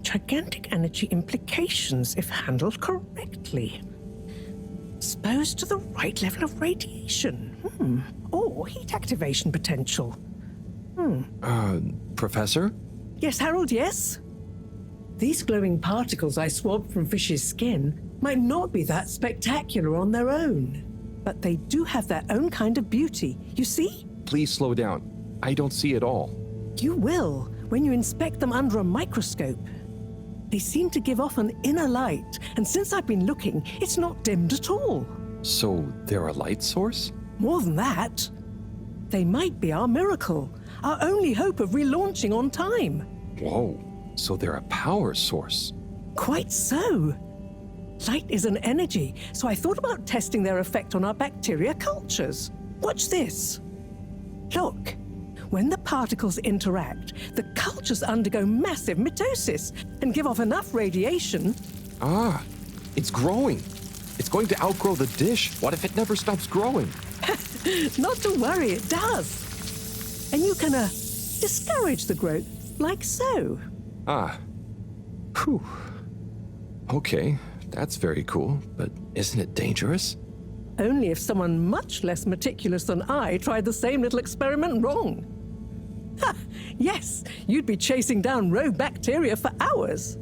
Gigantic energy implications if handled correctly. Exposed to the right level of radiation. Or heat activation potential. Professor? Yes, Harold, yes? These glowing particles I swabbed from fish's skin might not be that spectacular on their own, but they do have their own kind of beauty, you see? Please slow down. I don't see it all. You will when you inspect them under a microscope. They seem to give off an inner light, and since I've been looking, it's not dimmed at all. So they're a light source? More than that, they might be our miracle, our only hope of relaunching on time. Whoa, so they're a power source. Quite so. Light is an energy, so I thought about testing their effect on our bacteria cultures. Watch this. Look. When the particles interact, the cultures undergo massive mitosis and give off enough radiation. Ah, it's growing. It's going to outgrow the dish. What if it never stops growing? Not to worry, it does. And you can discourage the growth, like so. Ah. Whew. Okay, that's very cool, but isn't it dangerous? Only if someone much less meticulous than I tried the same little experiment wrong. Ha! Yes, you'd be chasing down rogue bacteria for hours.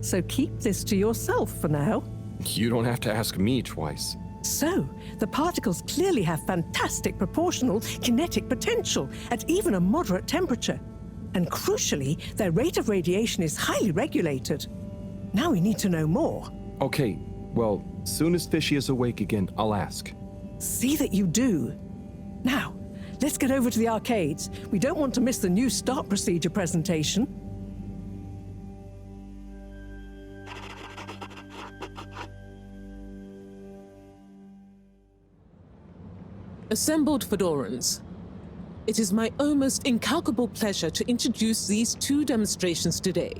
So keep this to yourself for now. You don't have to ask me twice. So, the particles clearly have fantastic proportional kinetic potential at even a moderate temperature. And crucially, their rate of radiation is highly regulated. Now we need to know more. Okay, well, soon as Fishy is awake again, I'll ask. See that you do. Now, let's get over to the arcades. We don't want to miss the new start procedure presentation. Assembled Fedorans, it is my almost incalculable pleasure to introduce these two demonstrations today.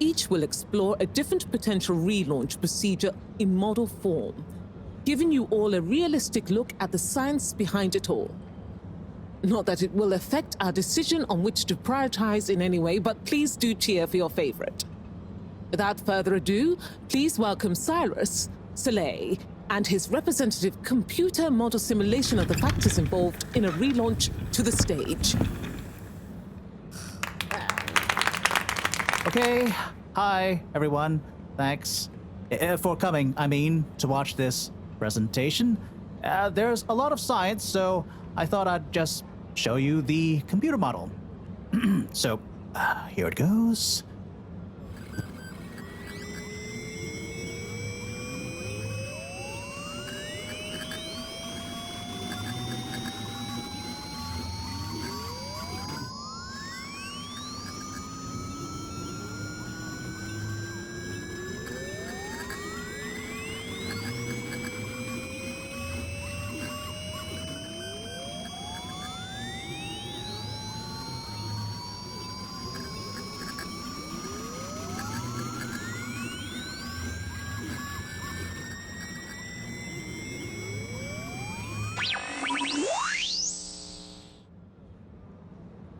Each will explore a different potential relaunch procedure in model form, giving you all a realistic look at the science behind it all. Not that it will affect our decision on which to prioritize in any way, but please do cheer for your favorite. Without further ado, please welcome Cyrus, Soleil, and his representative computer model simulation of the factors involved in a relaunch to the stage. Okay, hi everyone. Thanks for coming, to watch this presentation. There's a lot of science, so I thought I'd just show you the computer model. So, here it goes.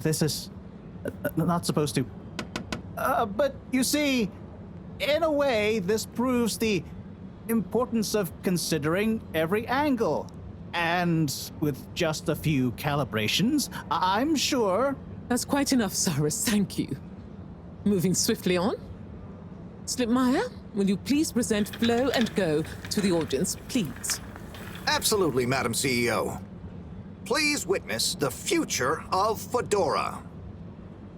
This is not supposed to. But you see, in a way, this proves the importance of considering every angle. And with just a few calibrations, I'm sure... That's quite enough, Cyrus, thank you. Moving swiftly on. Slipmeyer, will you please present Flow and Go to the audience, please? Absolutely, Madam CEO. Please witness the future of Fedora.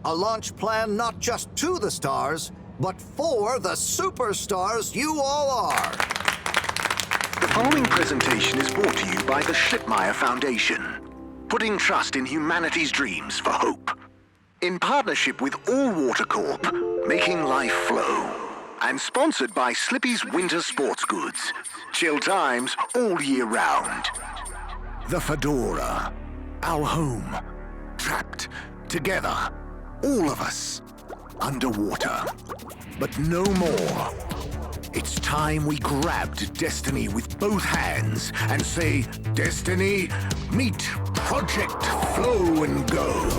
A launch plan not just to the stars, but for the superstars you all are. The following presentation is brought to you by the Slipmeyer Foundation, putting trust in humanity's dreams for hope. In partnership with All Water Corp, making life flow. And sponsored by Slippy's Winter Sports Goods. Chill times all year round. The Fedora, our home, trapped together, all of us, underwater, but no more. It's time we grabbed Destiny with both hands and say, Destiny, meet Project Flow and Go.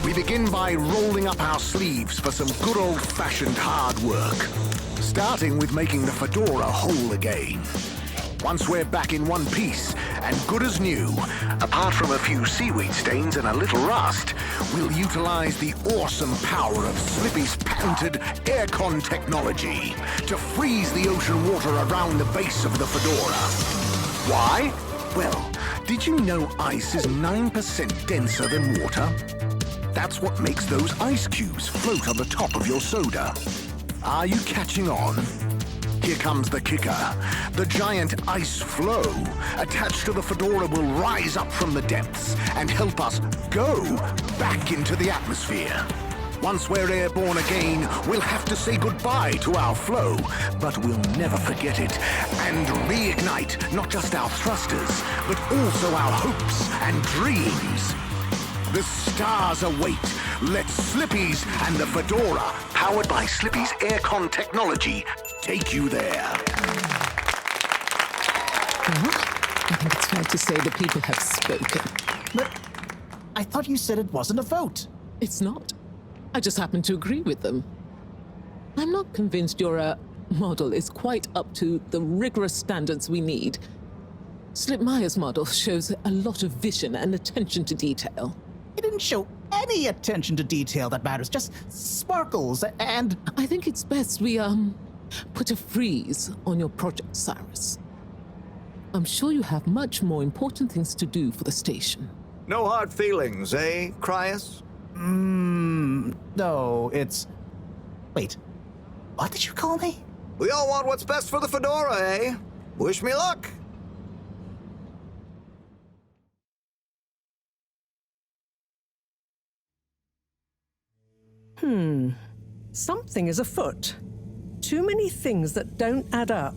We begin by rolling up our sleeves for some good old-fashioned hard work, starting with making the fedora whole again. Once we're back in one piece and good as new, apart from a few seaweed stains and a little rust, we'll utilize the awesome power of Slippy's patented aircon technology to freeze the ocean water around the base of the fedora. Why? Well, did you know ice is 9% denser than water? That's what makes those ice cubes float on the top of your soda. Are you catching on? Here comes the kicker. The giant ice flow attached to the fedora will rise up from the depths and help us go back into the atmosphere. Once we're airborne again, we'll have to say goodbye to our flow, but we'll never forget it and reignite not just our thrusters, but also our hopes and dreams. The stars await. Let Slippy's and the fedora, powered by Slippy's aircon technology, take you there. Well, I think it's fair to say the people have spoken. But I thought you said it wasn't a vote. It's not. I just happen to agree with them. I'm not convinced your model is quite up to the rigorous standards we need. Slipmeier's model shows a lot of vision and attention to detail. It didn't show any attention to detail that matters, just sparkles and... I think it's best we, put a freeze on your project, Cyrus. I'm sure you have much more important things to do for the station. No hard feelings, eh, Cryus? No, it's... Wait, what did you call me? We all want what's best for the fedora, eh? Wish me luck. Something is afoot. Too many things that don't add up.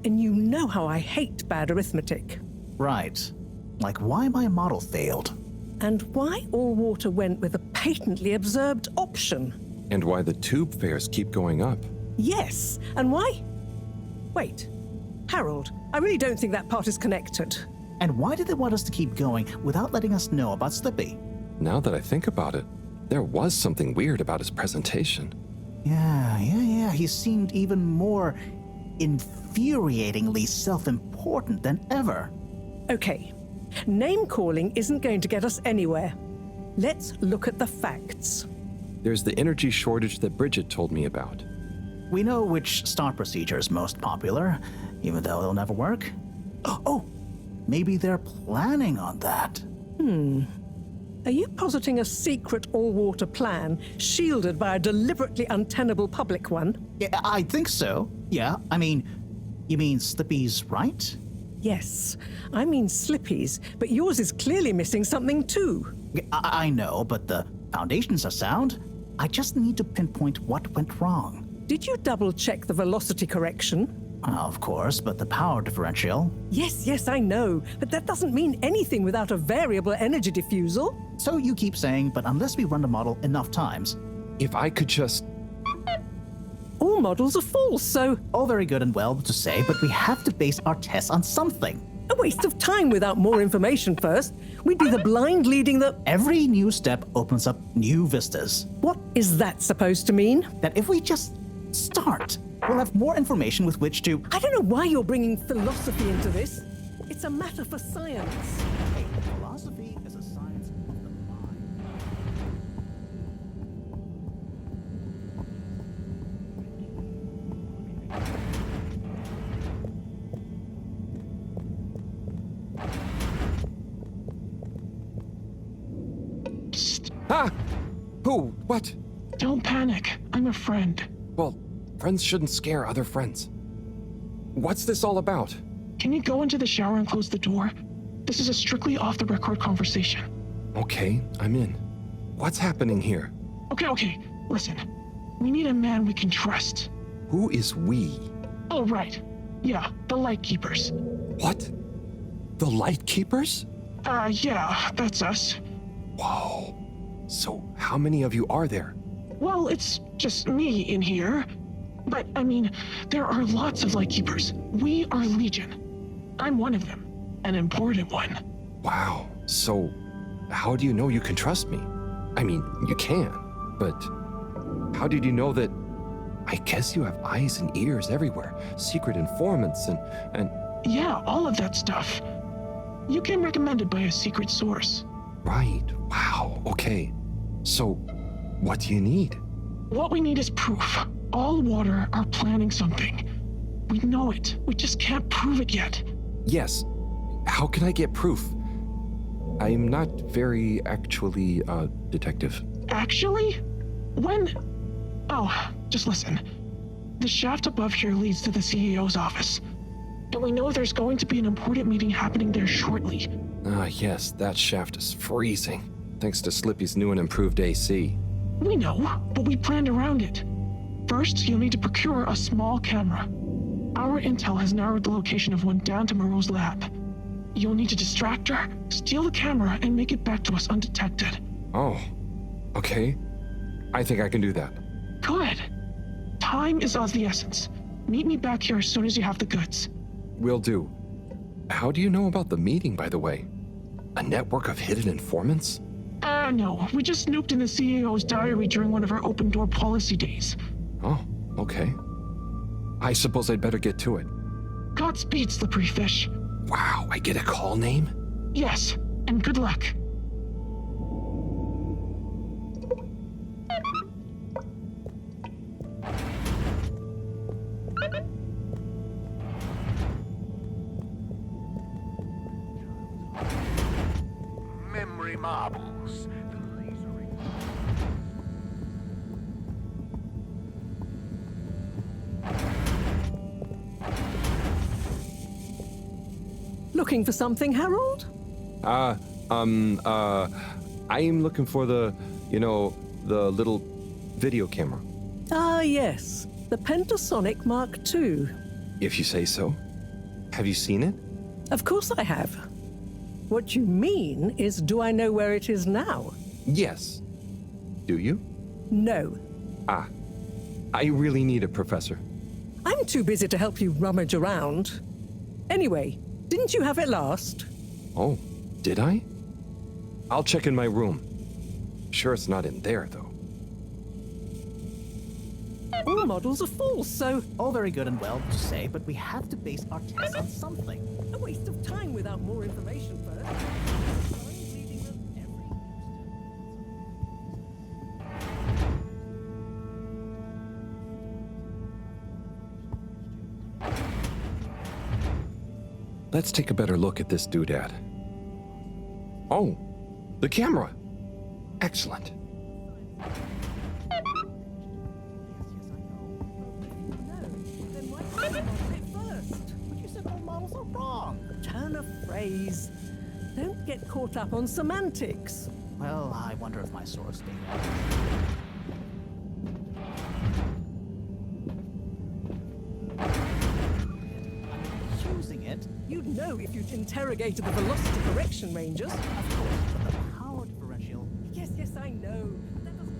And you know how I hate bad arithmetic. Right. Like why my model failed. And why all water went with a patently absurd option. And why the tube fares keep going up. Yes, and why? Wait, Harold, I really don't think that part is connected. And why did they want us to keep going without letting us know about Slippy? Now that I think about it, there was something weird about his presentation. Yeah. He seemed even more infuriatingly self-important than ever. Okay, name-calling isn't going to get us anywhere. Let's look at the facts. There's the energy shortage that Bridget told me about. We know which start procedure is most popular, even though it'll never work. Oh, maybe they're planning on that. Are you positing a secret all-water plan, shielded by a deliberately untenable public one? Yeah, I think so. Yeah, I mean, you mean Slippy's right? Yes, I mean Slippy's, but yours is clearly missing something too. I know, but the foundations are sound. I just need to pinpoint what went wrong. Did you double-check the velocity correction? Of course, but the power differential. Yes, I know, but that doesn't mean anything without a variable energy diffusal. So you keep saying, but unless we run the model enough times... If I could just... All models are false, so All very good and well to say, but we have to base our tests on something. a waste of time without more information first. We'd be the blind leading the... Every new step opens up new vistas. What is that supposed to mean? That if we just start, we'll have more information with which to... I don't know why you're bringing philosophy into this. It's a matter for science. Hey, philosophy is a science of the mind. Ah! Who? What? Don't panic. I'm a friend. Well, friends shouldn't scare other friends. What's this all about? Can you go into the shower and close the door? This is a strictly off-the-record conversation. Okay, I'm in. What's happening here? Okay. Listen. We need a man we can trust. Who is we? Oh, right. Yeah, the Lightkeepers. What? The Lightkeepers? Yeah, that's us. Whoa. So how many of you are there? Well, it's just me in here. But, I mean, there are lots of Lightkeepers. We are Legion. I'm one of them. An important one. Wow. So, how do you know you can trust me? I mean, you can, but how did you know that? I guess you have eyes and ears everywhere, secret informants and... Yeah, all of that stuff. You came recommended by a secret source. Right. Wow. Okay. So, what do you need? What we need is proof. All water are planning something. We know it. We just can't prove it yet. Yes. How can I get proof? I'm not very actually, detective. Actually? When... Oh, just listen. The shaft above here leads to the CEO's office. And we know there's going to be an important meeting happening there shortly. Ah, yes, that shaft is freezing. Thanks to Slippy's new and improved AC. We know, but we planned around it. First, you'll need to procure a small camera. Our intel has narrowed the location of one down to Moreau's lab. You'll need to distract her, steal the camera, and make it back to us undetected. Oh, okay. I think I can do that. Good. Time is of the essence. Meet me back here as soon as you have the goods. Will do. How do you know about the meeting, by the way? A network of hidden informants? No. We just snooped in the CEO's diary during one of our open-door policy days. Oh, okay. I suppose I'd better get to it. Godspeed, Slippery Fish. Wow, I get a call name? Yes, and good luck. Memory marbles. Looking for something, Harold? I'm looking for the little video camera. Ah, yes. The Pentasonic Mark II. If you say so. Have you seen it? Of course I have. What you mean is, do I know where it is now? Yes. Do you? No. Ah. I really need it, Professor. I'm too busy to help you rummage around. Anyway, didn't you have it last? Oh, did I? I'll check in my room. Sure it's not in there, though. All models are false, so All very good and well to say, but we have to base our tests on something. a waste of time without more information first. I'm leading them every... Let's take a better look at this doodad. Oh, the camera. Excellent. Then why didn't you model it first? But you said all models are wrong. Turn a phrase. Don't get caught up on semantics. Well, I wonder if my source data... Using it, You'd know if you'd interrogated the velocity correction rangers. of course, but the power differential... Yes, I know. That doesn't...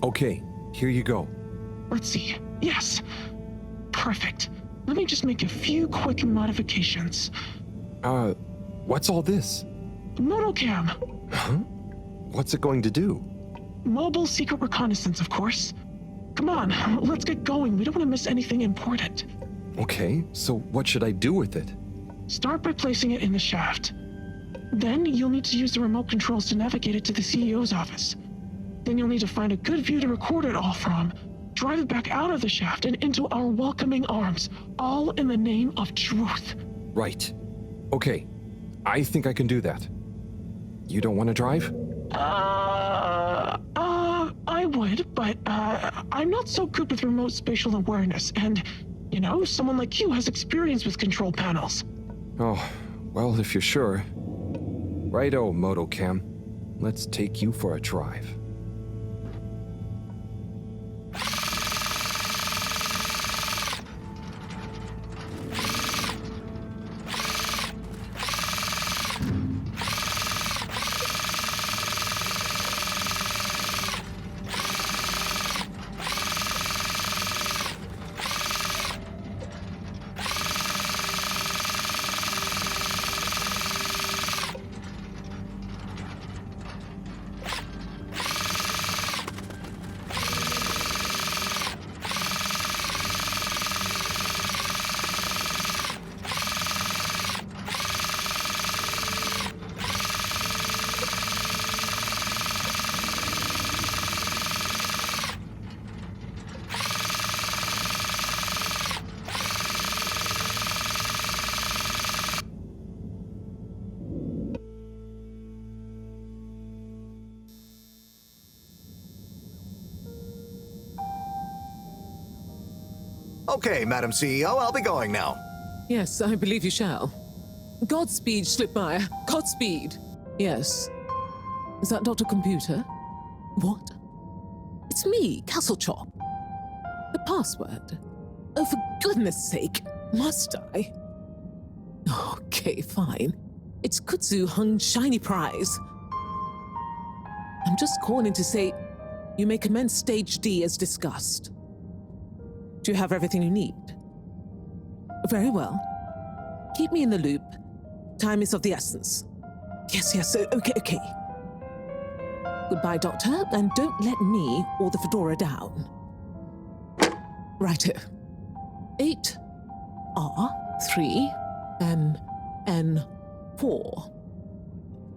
Okay, here you go. Let's see. Yes. Perfect. Let me just make a few quick modifications. What's all this? Motocam. Huh? What's it going to do? Mobile secret reconnaissance, of course. Come on, let's get going. We don't want to miss anything important. Okay, so what should I do with it? Start by placing it in the shaft. Then you'll need to use the remote controls to navigate it to the CEO's office. Then you'll need to find a good view to record it all from. Drive it back out of the shaft and into our welcoming arms, all in the name of truth. Right. Okay, I think I can do that. You don't want to drive? I would, but, I'm not so good with remote spatial awareness, and, you know, someone like you has experience with control panels. Oh, well, if you're sure. Righto, Motocam. Let's take you for a drive. Okay, Madam CEO, I'll be going now. Yes, I believe you shall. Godspeed, Schlipmeyer. Godspeed. Yes. Is that Dr. Computer? What? It's me, Castlechop. The password. Oh, for goodness sake, must I? Okay, fine. It's Kutsu Hung Shiny Prize. I'm just calling to say you may commence Stage D as discussed. Do you have everything you need? Very well. Keep me in the loop. Time is of the essence. Yes, okay. Goodbye, Doctor, and don't let me or the Fedora down. Righto. 8R3 N4.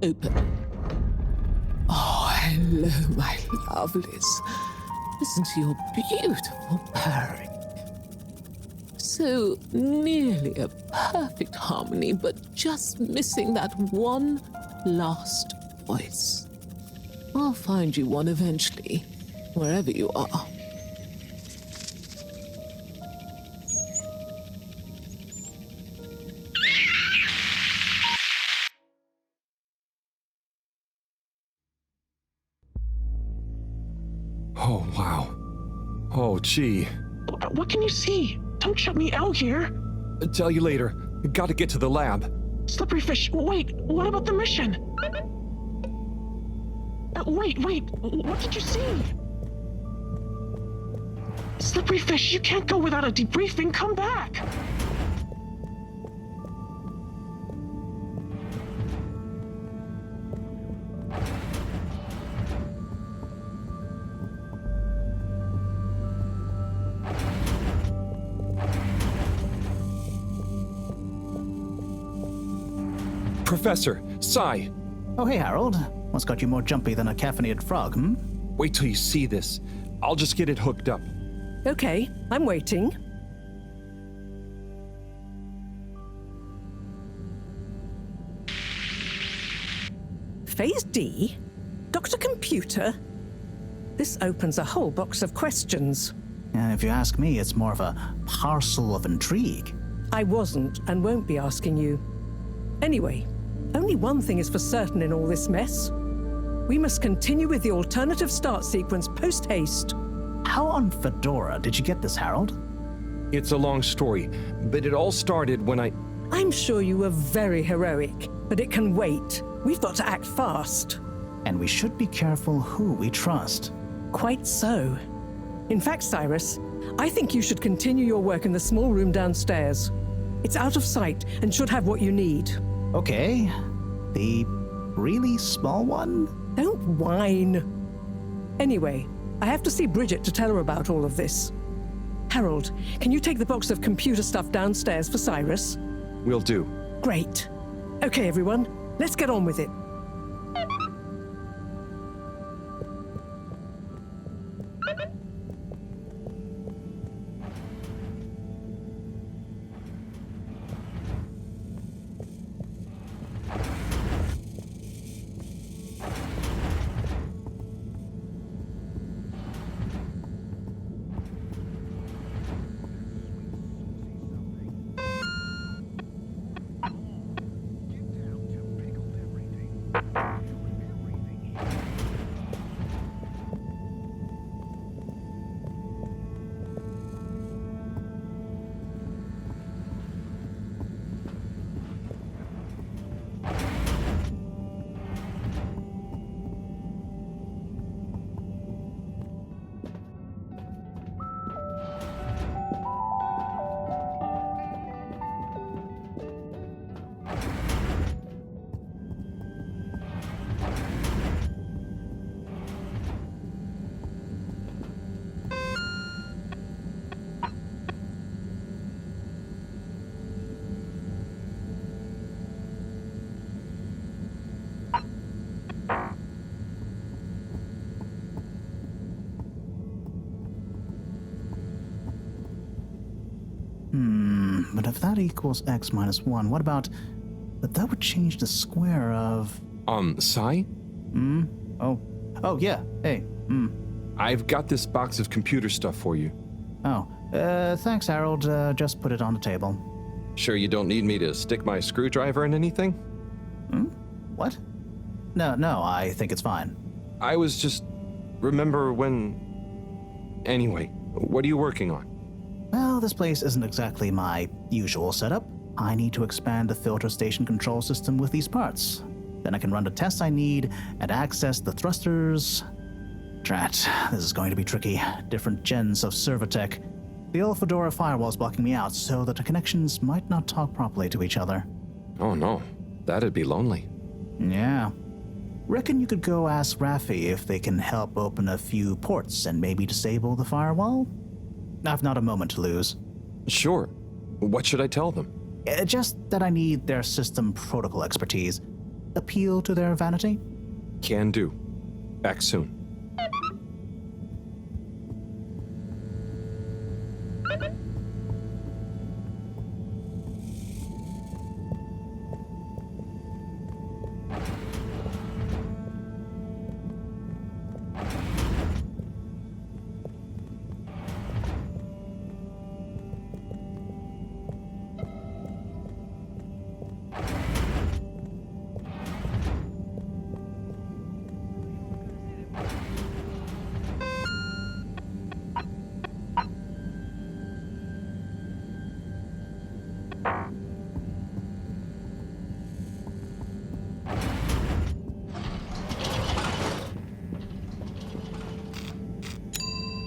Open. Oh, hello, my lovelies. Listen to your beautiful purring. So nearly a perfect harmony, but just missing that one last voice. I'll find you one eventually, wherever you are. Oh, wow. Oh, gee. What can you see? Don't shut me out here. Tell you later. Gotta get to the lab. Slippery fish, wait, what about the mission? Wait, what did you see? Slippery fish, you can't go without a debriefing. Come back. Professor, Sai, Oh, hey, Harold. What's got you more jumpy than a caffeinated frog, hmm? wait till you see this. I'll just get it hooked up. Okay, I'm waiting. Phase D? Dr. Computer? This opens a whole box of questions. And if you ask me, it's more of a parcel of intrigue. I wasn't and won't be asking you. Anyway, only one thing is for certain in all this mess. We must continue with the alternative start sequence post-haste. How on Fedora did you get this, Harold? It's a long story, but it all started when I'm sure you were very heroic, but it can wait. We've got to act fast. And we should be careful who we trust. Quite so. In fact, Cyrus, I think you should continue your work in the small room downstairs. It's out of sight and should have what you need. Okay. The really small one? Don't whine. Anyway, I have to see Bridget to tell her about all of this. Harold, can you take the box of computer stuff downstairs for Cyrus? Will do. Great. Okay, everyone, let's get on with it. But if that equals x minus 1, what about... But that would change the square of... Sai? Oh, yeah, hey, I've got this box of computer stuff for you. Oh, Thanks, Harold. Just put it on the table. Sure you don't need me to stick my screwdriver in anything? What? No, I think it's fine. I was just... Remember when... Anyway, what are you working on? Well, this place isn't exactly my usual setup. I need to expand the filter station control system with these parts. Then I can run the tests I need and access the thrusters. Drat, this is going to be tricky. Different gens of server tech. The old Fedora firewall's blocking me out, so that the connections might not talk properly to each other. Oh no, that'd be lonely. Yeah. Reckon you could go ask Raffi if they can help open a few ports and maybe disable the firewall? I've not a moment to lose. Sure. What should I tell them? Just that I need their system protocol expertise. Appeal to their vanity? Can do. Back soon.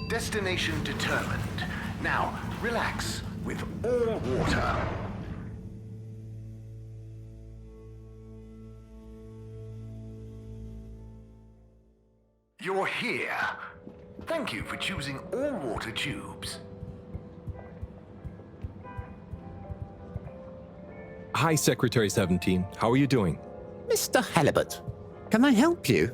Destination determined. Now, relax with all water. You're here. Thank you for choosing all water tubes. Hi, Secretary 17. How are you doing? Mr. Halibut, can I help you?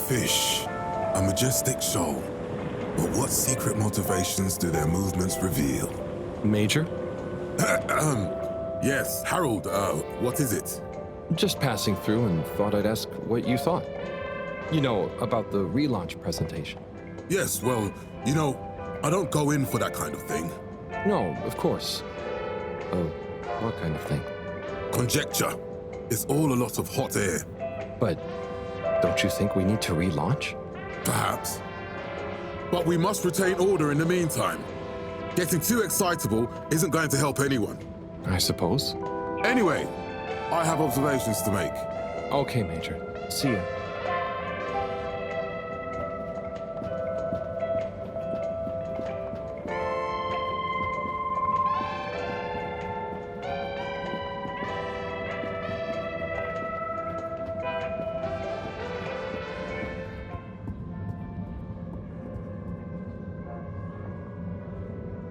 Fish, a majestic shoal. But what secret motivations do their movements reveal? Major? Yes, Harold, what is it? Just passing through and thought I'd ask what you thought. You know, about the relaunch presentation. Yes, well, you know, I don't go in for that kind of thing. No, of course. What kind of thing? Conjecture. It's all a lot of hot air. But don't you think we need to relaunch? Perhaps. But we must retain order in the meantime. Getting too excitable isn't going to help anyone. I suppose. Anyway, I have observations to make. Okay, Major. See ya.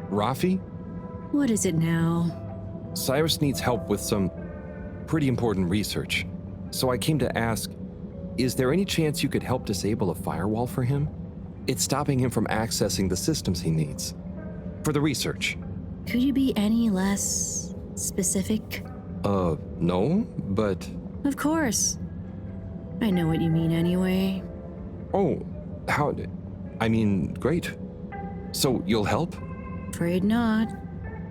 Raffi? What is it now? Cyrus needs help with some pretty important research. So I came to ask, is there any chance you could help disable a firewall for him? It's stopping him from accessing the systems he needs. For the research. Could you be any less specific? No, but... Of course. I know what you mean anyway. Oh, how... I mean, great. So you'll help? Afraid not.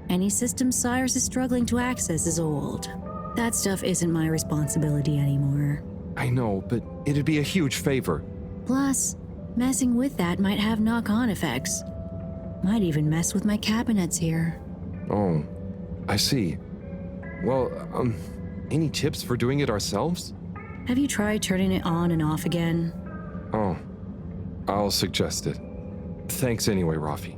Any system Cyrus is struggling to access is old. That stuff isn't my responsibility anymore. I know, but it'd be a huge favor. Plus, messing with that might have knock-on effects. Might even mess with my cabinets here. Oh, I see. Well, any tips for doing it ourselves? Have you tried turning it on and off again? Oh, I'll suggest it. Thanks anyway, Raffi.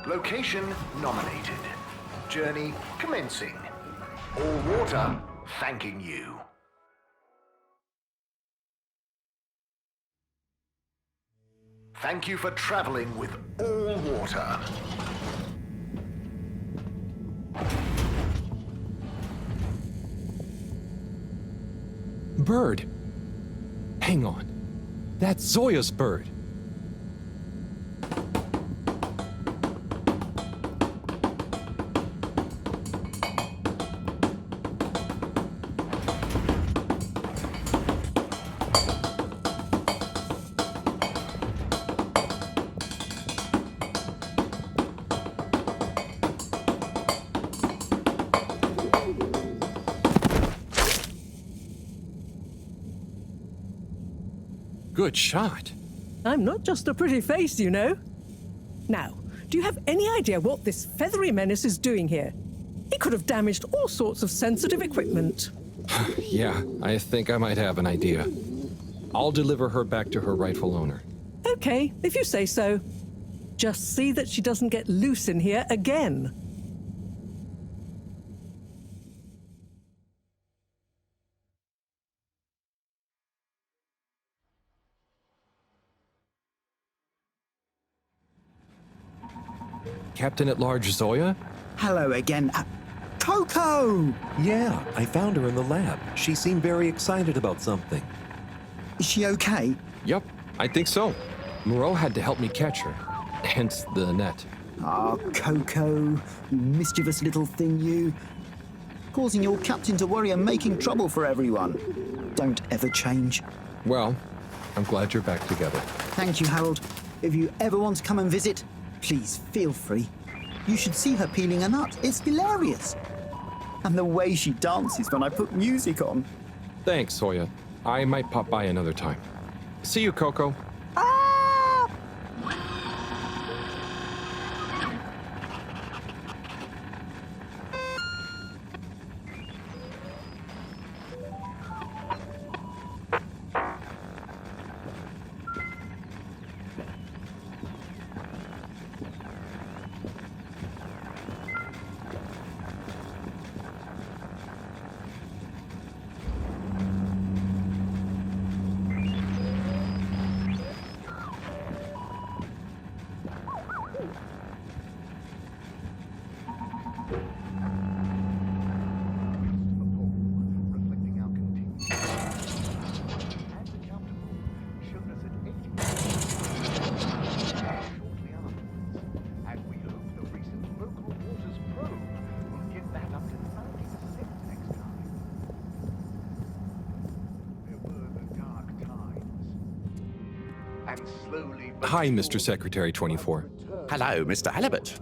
Location nominated. Journey commencing. All water thanking you. Thank you for traveling with all water. Bird. Hang on. That's Zoya's bird. Good shot. I'm not just a pretty face, you know. Now, do you have any idea what this feathery menace is doing here? He could have damaged all sorts of sensitive equipment. Yeah, I think I might have an idea. I'll deliver her back to her rightful owner. Okay, if you say so. Just see that she doesn't get loose in here again. Captain at Large Zoya? Hello again. Coco! Yeah, I found her in the lab. She seemed very excited about something. Is she okay? Yup, I think so. Moreau had to help me catch her. Hence the net. Ah, Coco, you mischievous little thing, you. Causing your captain to worry and making trouble for everyone. Don't ever change. Well, I'm glad you're back together. Thank you, Harold. If you ever want to come and visit, please feel free. You should see her peeling a nut. It's hilarious. And the way she dances when I put music on. Thanks, Zoya. I might pop by another time. See you, Coco. Hi, Mr. Secretary 24. Hello, Mr. Halibut.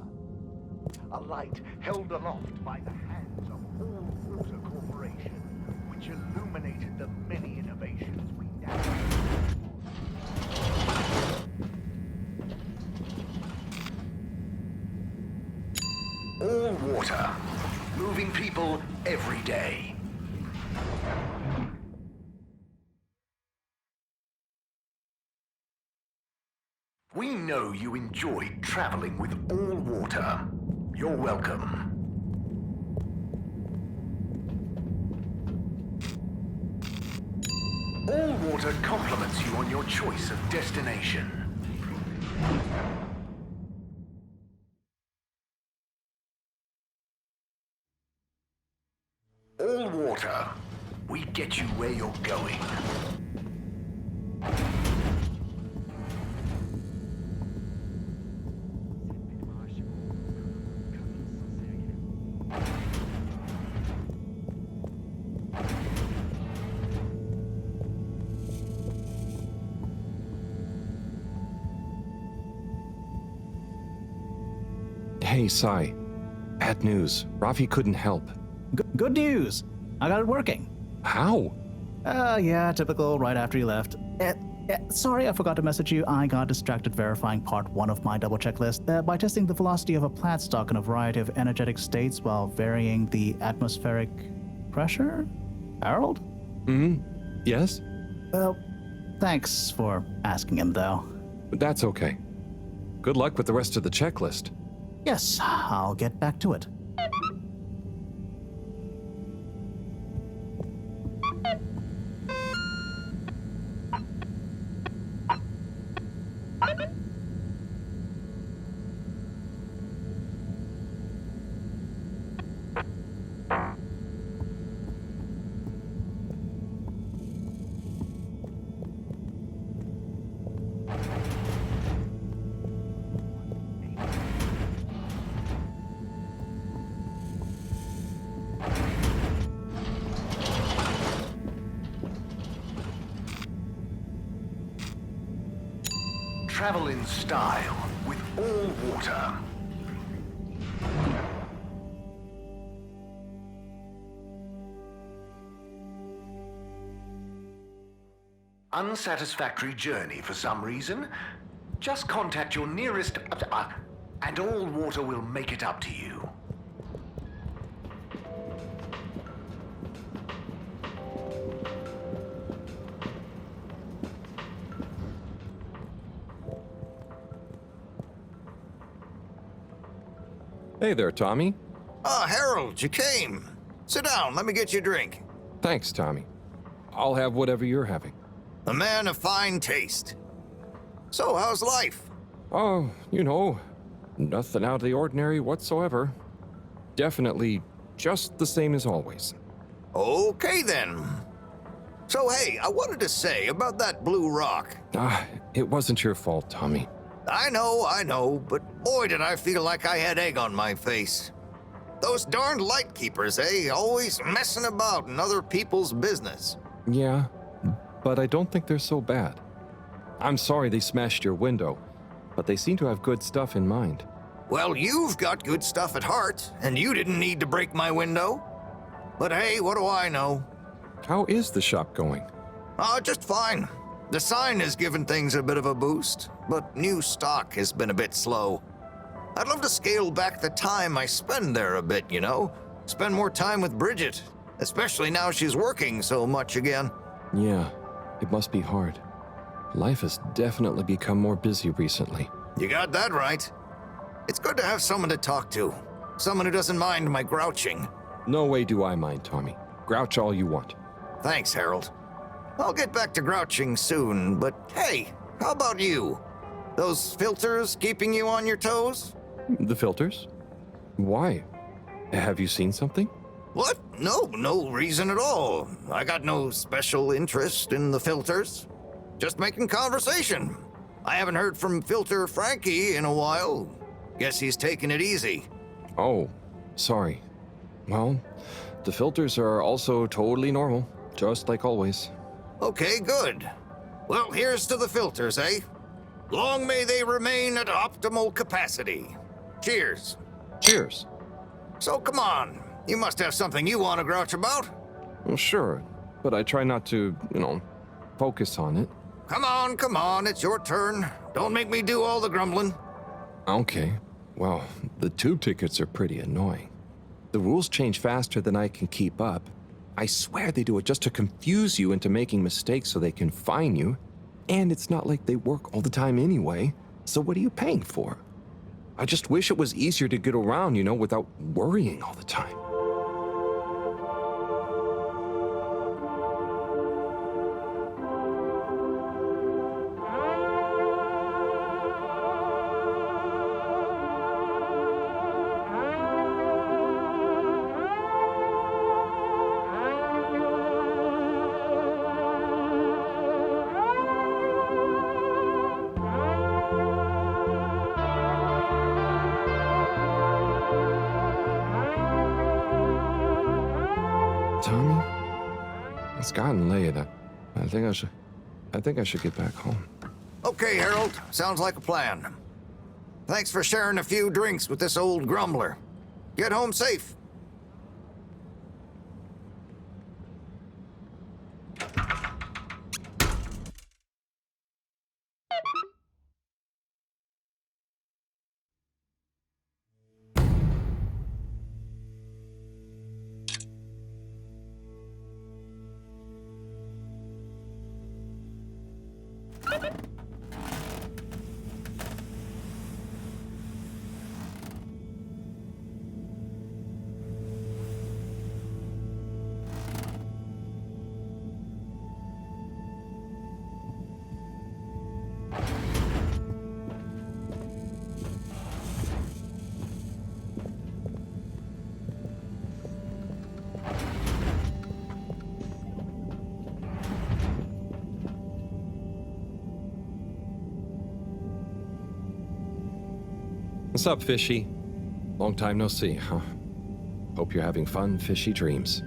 A light held aloft by the hands of All Water Corporation, which illuminated the many innovations we now All Water, moving people every day. We know you enjoyed traveling with All Water. You're welcome. All Water compliments you on your choice of destination. All Water, we get you where you're going. Hey, Sai. Bad news. Rafi couldn't help. Good news. I got it working. How? Yeah, typical right after you left. Sorry, I forgot to message you. I got distracted verifying part 1 of my double checklist by testing the velocity of a plant stock in a variety of energetic states while varying the atmospheric pressure? Harold? Yes? Well, thanks for asking him, though. That's okay. Good luck with the rest of the checklist. Yes, I'll get back to it. Travel in style with all water. Unsatisfactory journey for some reason? Just contact your nearest... and all water will make it up to you. Hey there, Tommy. Ah, Harold, you came. Sit down, let me get you a drink. Thanks, Tommy. I'll have whatever you're having. A man of fine taste. So, how's life? Oh, nothing out of the ordinary whatsoever. Definitely just the same as always. Okay, then. So, hey, I wanted to say about that blue rock. It wasn't your fault, Tommy. I know, but boy did I feel like I had egg on my face. Those darned lightkeepers, eh? Always messing about in other people's business. Yeah, but I don't think they're so bad. I'm sorry they smashed your window, but they seem to have good stuff in mind. Well, you've got good stuff at heart, and you didn't need to break my window. But hey, what do I know? How is the shop going? Just fine. The sign has given things a bit of a boost, but new stock has been a bit slow. I'd love to scale back the time I spend there a bit, Spend more time with Bridget, especially now she's working so much again. Yeah, it must be hard. Life has definitely become more busy recently. You got that right. It's good to have someone to talk to. Someone who doesn't mind my grouching. No way do I mind, Tommy. Grouch all you want. Thanks, Harold. I'll get back to grouching soon, but hey, how about you? Those filters keeping you on your toes? The filters? Why? Have you seen something? What? No reason at all. I got no special interest in the filters. Just making conversation. I haven't heard from Filter Frankie in a while. Guess he's taking it easy. Oh, sorry. Well, the filters are also totally normal, just like always. Okay, good. Well, here's to the filters, eh? Long may they remain at optimal capacity. Cheers. Cheers. So come on, you must have something you want to grouch about. Well, sure, but I try not to, focus on it. Come on, it's your turn. Don't make me do all the grumbling. Okay. Well, the tube tickets are pretty annoying. The rules change faster than I can keep up. I swear they do it just to confuse you into making mistakes so they can fine you. And it's not like they work all the time anyway, so what are you paying for? I just wish it was easier to get around, without worrying all the time. Tommy, it's gotten late. I think I should get back home. Okay, Harold. Sounds like a plan. Thanks for sharing a few drinks with this old grumbler. Get home safe. What's up, Fishy? Long time no see, huh? Hope you're having fun, fishy dreams.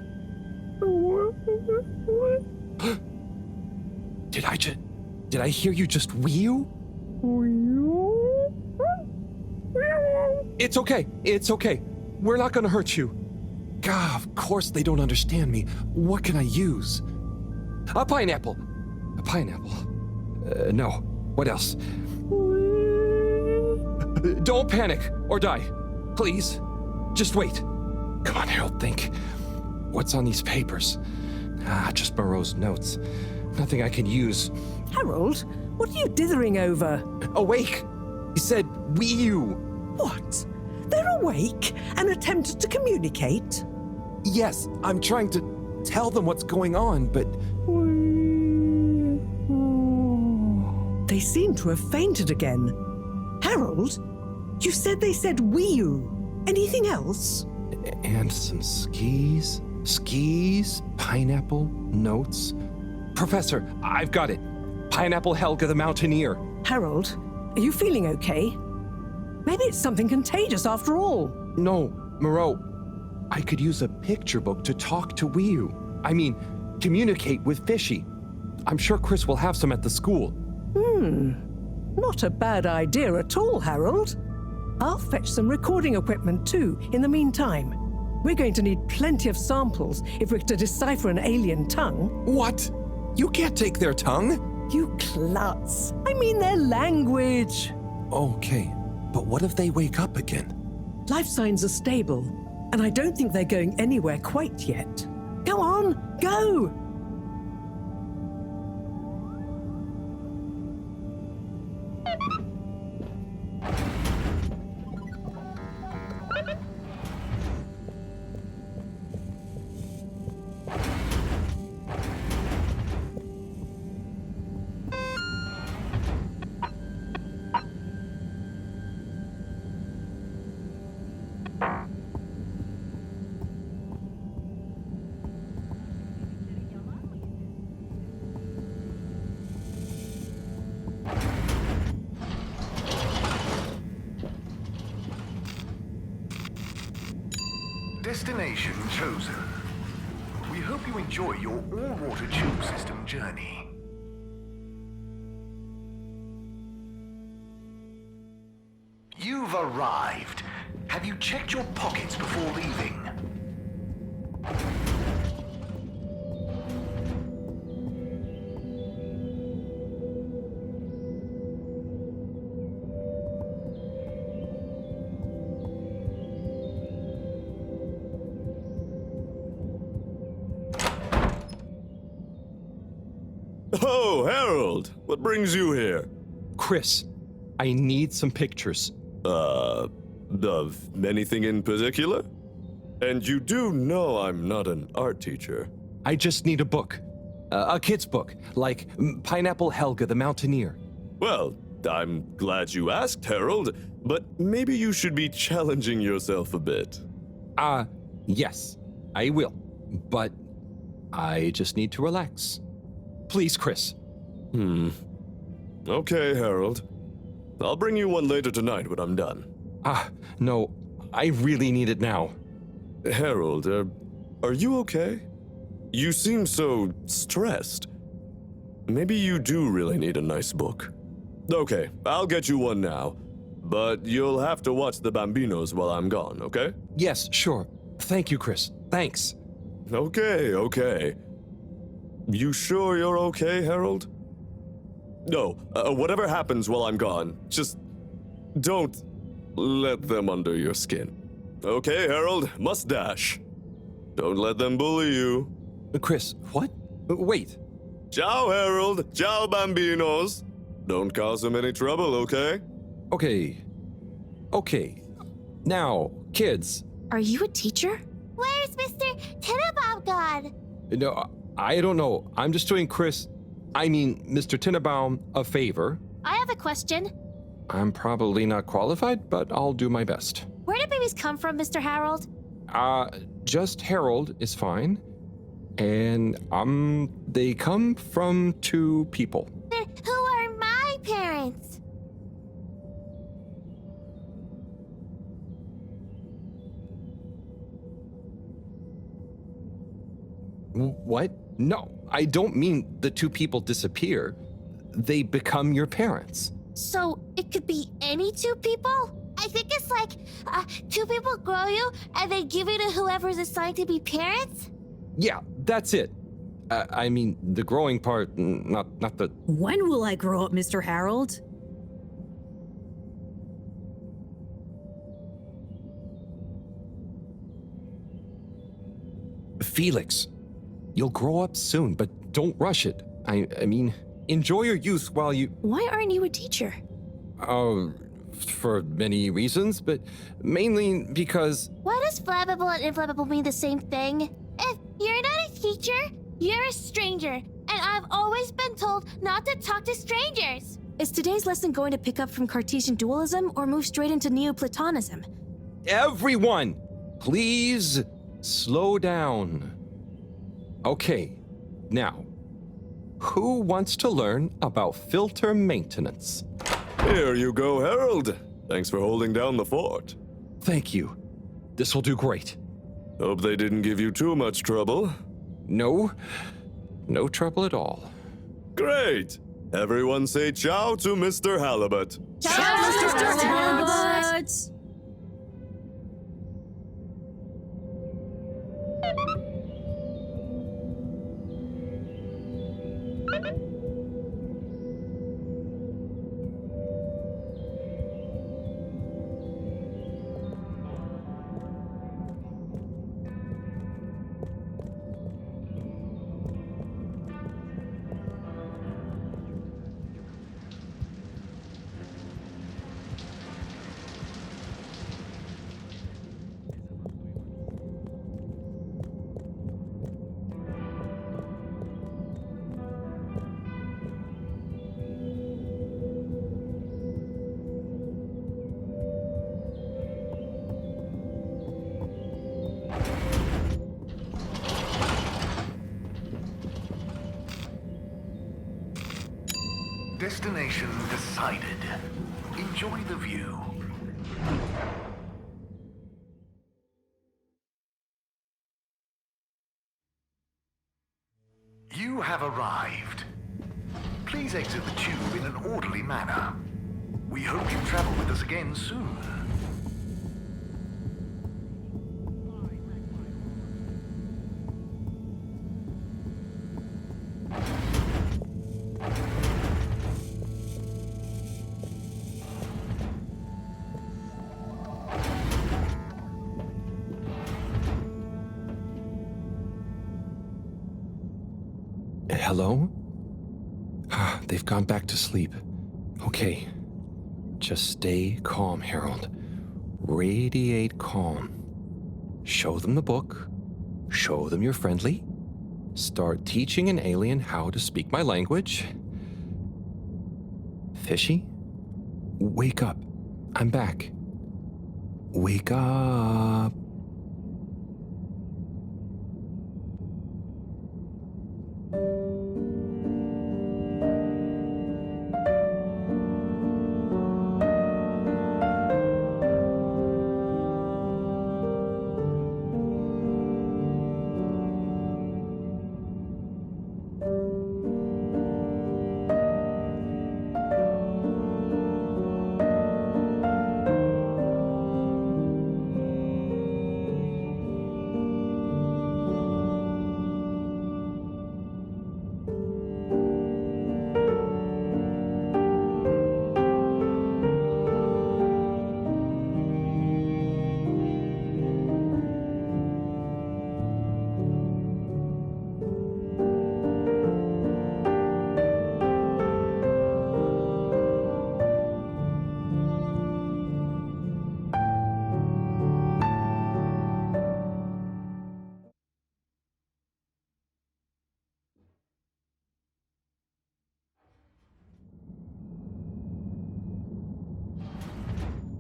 Did I hear you just wheel? It's okay. It's okay. We're not gonna hurt you. God, of course they don't understand me. What can I use? A pineapple. A pineapple. No. What else? Don't panic or die. Please. Just wait. Come on, Harold, think. What's on these papers? Just Moreau's notes. Nothing I can use. Harold, what are you dithering over? Awake! He said, "we-you." What? They're awake and attempted to communicate? Yes, I'm trying to tell them what's going on, but... They seem to have fainted again. Harold, you said they said "we-you." Anything else? And some skis? Skis? Pineapple? Notes? Professor, I've got it. Pineapple Helga the Mountaineer. Harold, are you feeling okay? Maybe it's something contagious after all. No, Moreau. I could use a picture book to talk to we-you. I mean, communicate with Fishy. I'm sure Chris will have some at the school. Not a bad idea at all, Harold. I'll fetch some recording equipment too, in the meantime. We're going to need plenty of samples if we're to decipher an alien tongue. What? You can't take their tongue? You klutz. I mean their language. Okay, but what if they wake up again? Life signs are stable, and I don't think they're going anywhere quite yet. Go on, go! Destination chosen. We hope you enjoy your all-water tube system journey. You've arrived. Have you checked your pockets before leaving? Oh, Harold! What brings you here? Chris, I need some pictures. Of anything in particular? And you do know I'm not an art teacher. I just need a book. A kid's book, like Pineapple Helga the Mountaineer. Well, I'm glad you asked, Harold, but maybe you should be challenging yourself a bit. Yes, I will. But I just need to relax. Please, Chris. Okay, Harold. I'll bring you one later tonight when I'm done. No, I really need it now. Harold, are you okay? You seem so stressed. Maybe you do really need a nice book. Okay, I'll get you one now. But you'll have to watch the Bambinos while I'm gone, okay? Yes, sure. Thank you, Chris. Thanks. Okay. You sure you're okay, Harold? No, whatever happens while I'm gone, just don't let them under your skin. Okay, Harold, mustache. Don't let them bully you. Chris, what? Wait. Ciao, Harold. Ciao, Bambinos. Don't cause them any trouble, okay? Okay. Now, kids. Are you a teacher? Where's Mr. Tenenbaum gone? No, I don't know. I'm just doing Mr. Tenenbaum a favor. I have a question. I'm probably not qualified, but I'll do my best. Where do babies come from, Mr. Harold? Just Harold is fine. And, they come from 2 people. Who are my parents? What? No, I don't mean the two people disappear. They become your parents. So it could be any two people? I think it's like two people grow you and then give you to whoever's assigned to be parents? Yeah, that's it. I mean, the growing part, not the... When will I grow up, Mr. Harold? Felix, you'll grow up soon, but don't rush it. I mean, enjoy your youth while you... Why aren't you a teacher? For many reasons, but mainly because... Why does flammable and inflammable mean the same thing? If you're not a teacher, you're a stranger, and I've always been told not to talk to strangers. Is today's lesson going to pick up from Cartesian dualism or move straight into Neoplatonism? Everyone, please slow down. Okay, now, who wants to learn about filter maintenance? Here you go, Harold. Thanks for holding down the fort. Thank you. This will do great. Hope they didn't give you too much trouble. No trouble at all. Great! Everyone say ciao to Mr. Halibut. Ciao, Mr. Halibut! Destination decided. Enjoy the view. You have arrived. Please exit the tube in an orderly manner. We hope you travel with us again soon. Hello? They've gone back to sleep. Okay. Just stay calm, Harold. Radiate calm. Show them the book. Show them you're friendly. Start teaching an alien how to speak my language. Fishy? Wake up. I'm back. Wake up.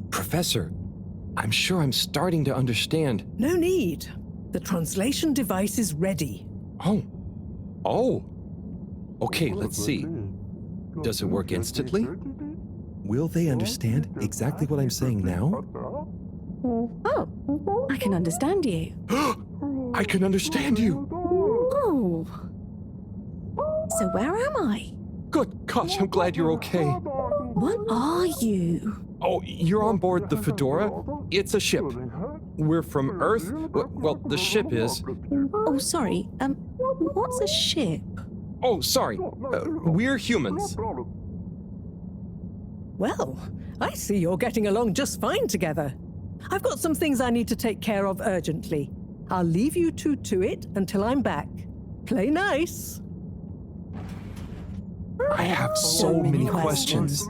Professor, I'm sure I'm starting to understand. No need. The translation device is ready. Oh. Okay, let's see. Does it work instantly? Will they understand exactly what I'm saying now? Oh, I can understand you. I can understand you. Oh, Oh. So where am I? Good gosh, I'm glad you're okay. What are you? Oh, you're on board the Fedora? It's a ship. We're from Earth. Well, the ship is. Oh, sorry. What's a ship? Oh, sorry. We're humans. Well, I see you're getting along just fine together. I've got some things I need to take care of urgently. I'll leave you two to it until I'm back. Play nice. I have so many questions.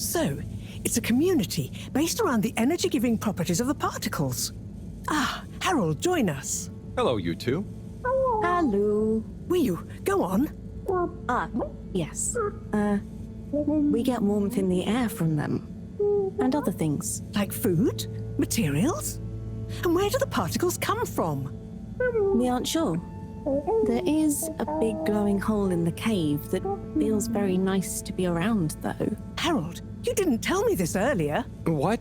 So, it's a community based around the energy-giving properties of the particles. Ah, Harold, join us. Hello, you two. Hello. Will you go on? Yes. We get warmth in the air from them. And other things. Like food? Materials? And where do the particles come from? We aren't sure. There is a big glowing hole in the cave that feels very nice to be around, though. Harold, you didn't tell me this earlier. What?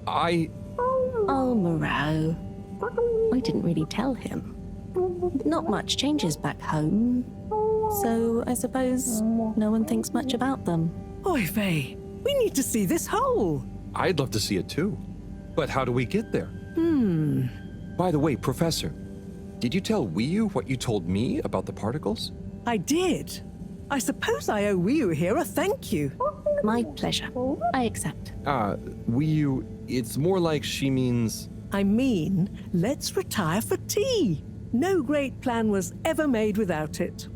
Oh, Moreau. I didn't really tell him. Not much changes back home. So I suppose no one thinks much about them. Oy vey, we need to see this hole. I'd love to see it too. But how do we get there? By the way, Professor, did you tell Wiyu what you told me about the particles? I did. I suppose I owe Wiyu here a thank you. My pleasure. I accept. Wiyu, it's more like she means... I mean, let's retire for tea. No great plan was ever made without it.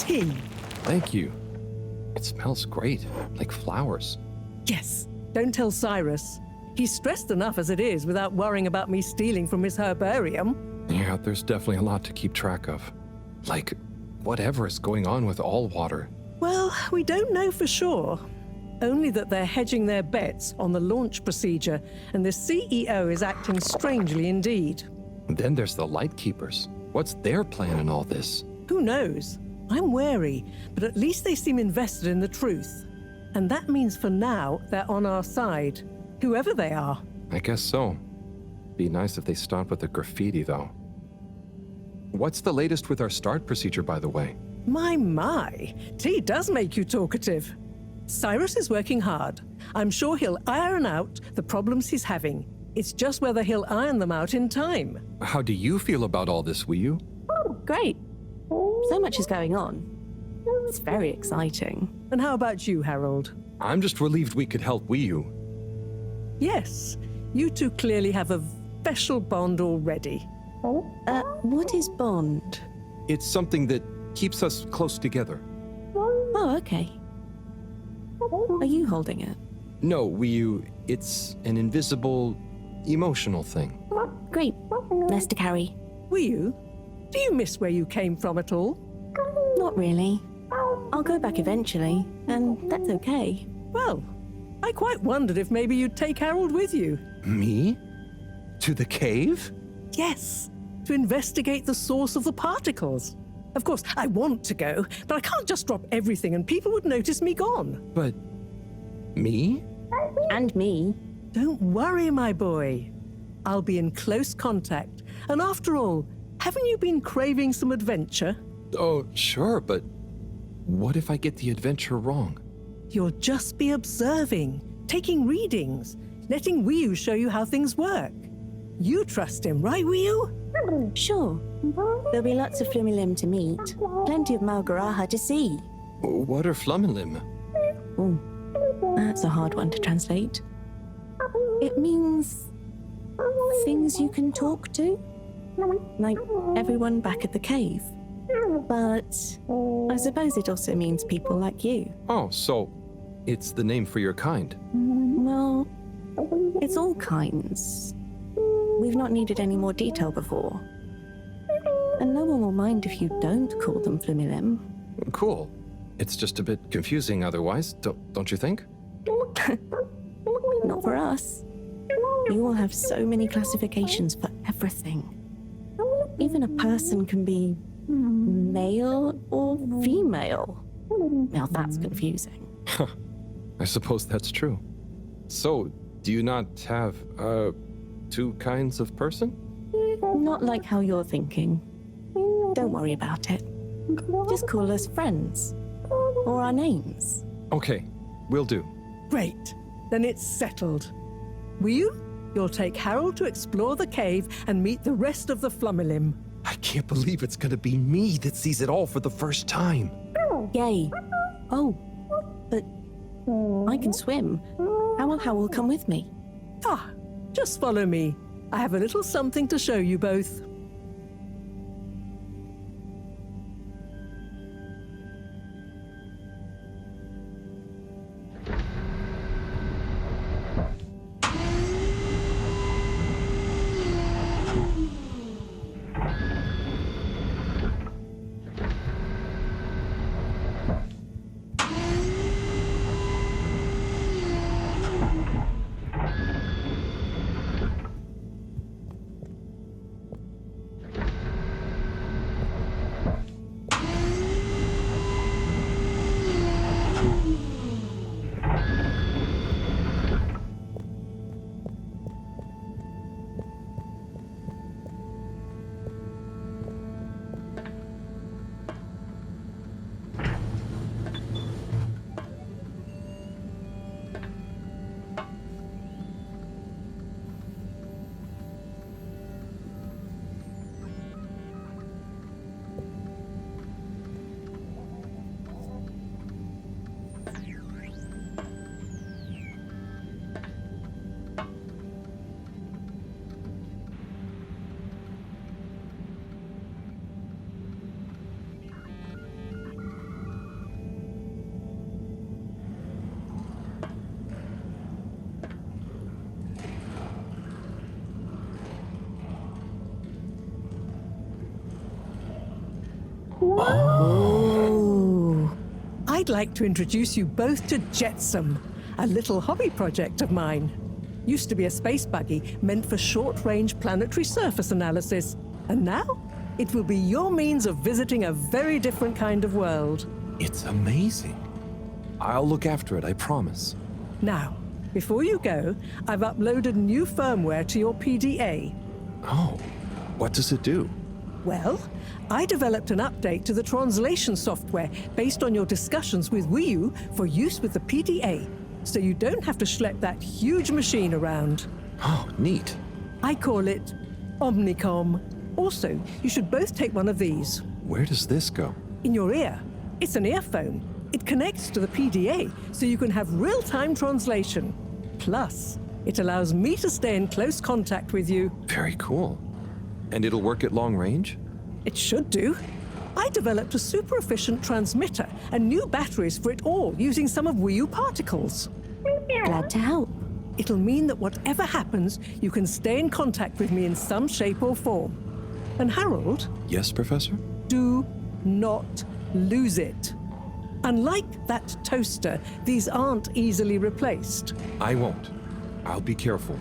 tea. Thank you. It smells great, like flowers. Yes, don't tell Cyrus. He's stressed enough as it is without worrying about me stealing from his herbarium. Yeah, there's definitely a lot to keep track of. Like, whatever is going on with all water. Well, we don't know for sure. Only that they're hedging their bets on the launch procedure, and the CEO is acting strangely indeed. Then there's the Lightkeepers. What's their plan in all this? Who knows? I'm wary, but at least they seem invested in the truth. And that means for now, they're on our side, whoever they are. I guess so. Be nice if they stopped with the graffiti, though. What's the latest with our start procedure, by the way? My. Tea does make you talkative. Cyrus is working hard. I'm sure he'll iron out the problems he's having. It's just whether he'll iron them out in time. How do you feel about all this, Wiyu? Great. So much is going on. It's very exciting. And how about you, Harold? I'm just relieved we could help Wiyu. Yes, you two clearly have a special bond already. What is bond? It's something that keeps us close together. Oh, okay. Are you holding it? No, Wiyu, it's an invisible, emotional thing. Great. Less to carry. Wiyu, do you miss where you came from at all? Not really. I'll go back eventually, and that's okay. Well, I quite wondered if maybe you'd take Harold with you. Me? To the cave? Yes, to investigate the source of the particles. Of course, I want to go, but I can't just drop everything and people would notice me gone. But... me? And me. Don't worry, my boy. I'll be in close contact. And after all, haven't you been craving some adventure? Oh, sure, but what if I get the adventure wrong? You'll just be observing, taking readings, letting Wiyu show you how things work. You trust him, right, Wiyu? Sure. There'll be lots of Flumilim to meet. Plenty of Malgaraha to see. What are Flumilim? Oh, that's a hard one to translate. It means things you can talk to. Like everyone back at the cave. But I suppose it also means people like you. Oh, so it's the name for your kind. Well, it's all kinds. We've not needed any more detail before. And no one will mind if you don't call them Flumilim. Cool. It's just a bit confusing otherwise, don't you think? Not for us. You all have so many classifications for everything. Even a person can be male or female. Now that's confusing. I suppose that's true. So, do you not have, two kinds of person? Not like how you're thinking. Don't worry about it. Just call us friends. Or our names. Okay, will do. Great. Then it's settled. Wiyu, you'll take Harold to explore the cave and meet the rest of the Flumilim. I can't believe it's gonna be me that sees it all for the first time. Yay. Oh, but I can swim. How will come with me? Ah, just follow me. I have a little something to show you both. Oh. I'd like to introduce you both to Jetsam, a little hobby project of mine. Used to be a space buggy meant for short-range planetary surface analysis, and now it will be your means of visiting a very different kind of world. It's amazing. I'll look after it, I promise. Now, before you go, I've uploaded new firmware to your PDA. Oh, what does it do? Well, I developed an update to the translation software based on your discussions with Wii U for use with the PDA, so you don't have to schlep that huge machine around. Oh, neat. I call it Omnicom. Also, you should both take one of these. Where does this go? In your ear. It's an earphone. It connects to the PDA, so you can have real-time translation. Plus, it allows me to stay in close contact with you. Very cool. And it'll work at long range? It should do. I developed a super efficient transmitter and new batteries for it all using some of Wii U particles. Glad to help. It'll mean that whatever happens, you can stay in contact with me in some shape or form. And Harold? Yes, Professor? Do not lose it. Unlike that toaster, these aren't easily replaced. I won't. I'll be careful.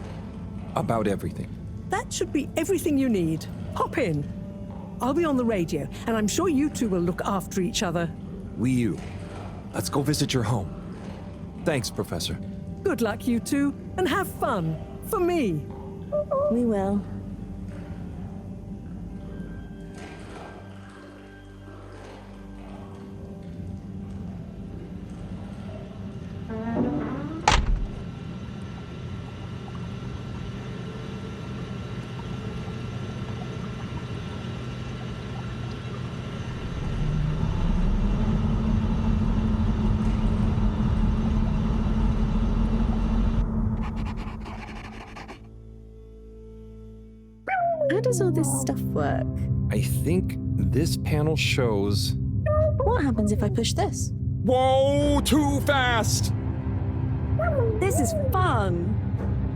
About everything. That should be everything you need. Hop in. I'll be on the radio, and I'm sure you two will look after each other. Wii U, let's go visit your home. Thanks, Professor. Good luck, you two, and have fun. For me. We will. How does all this stuff work? I think this panel shows... What happens if I push this? Whoa! Too fast! This is fun!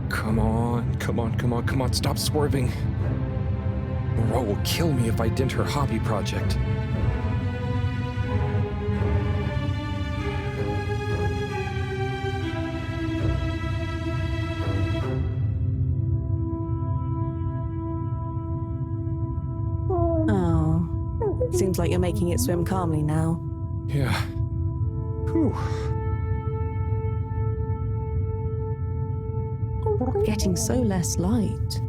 Come on, come on, come on, come on, stop swerving. Ro will kill me if I dent her hobby project. Seems like you're making it swim calmly now. Yeah. Whew. Getting so less light.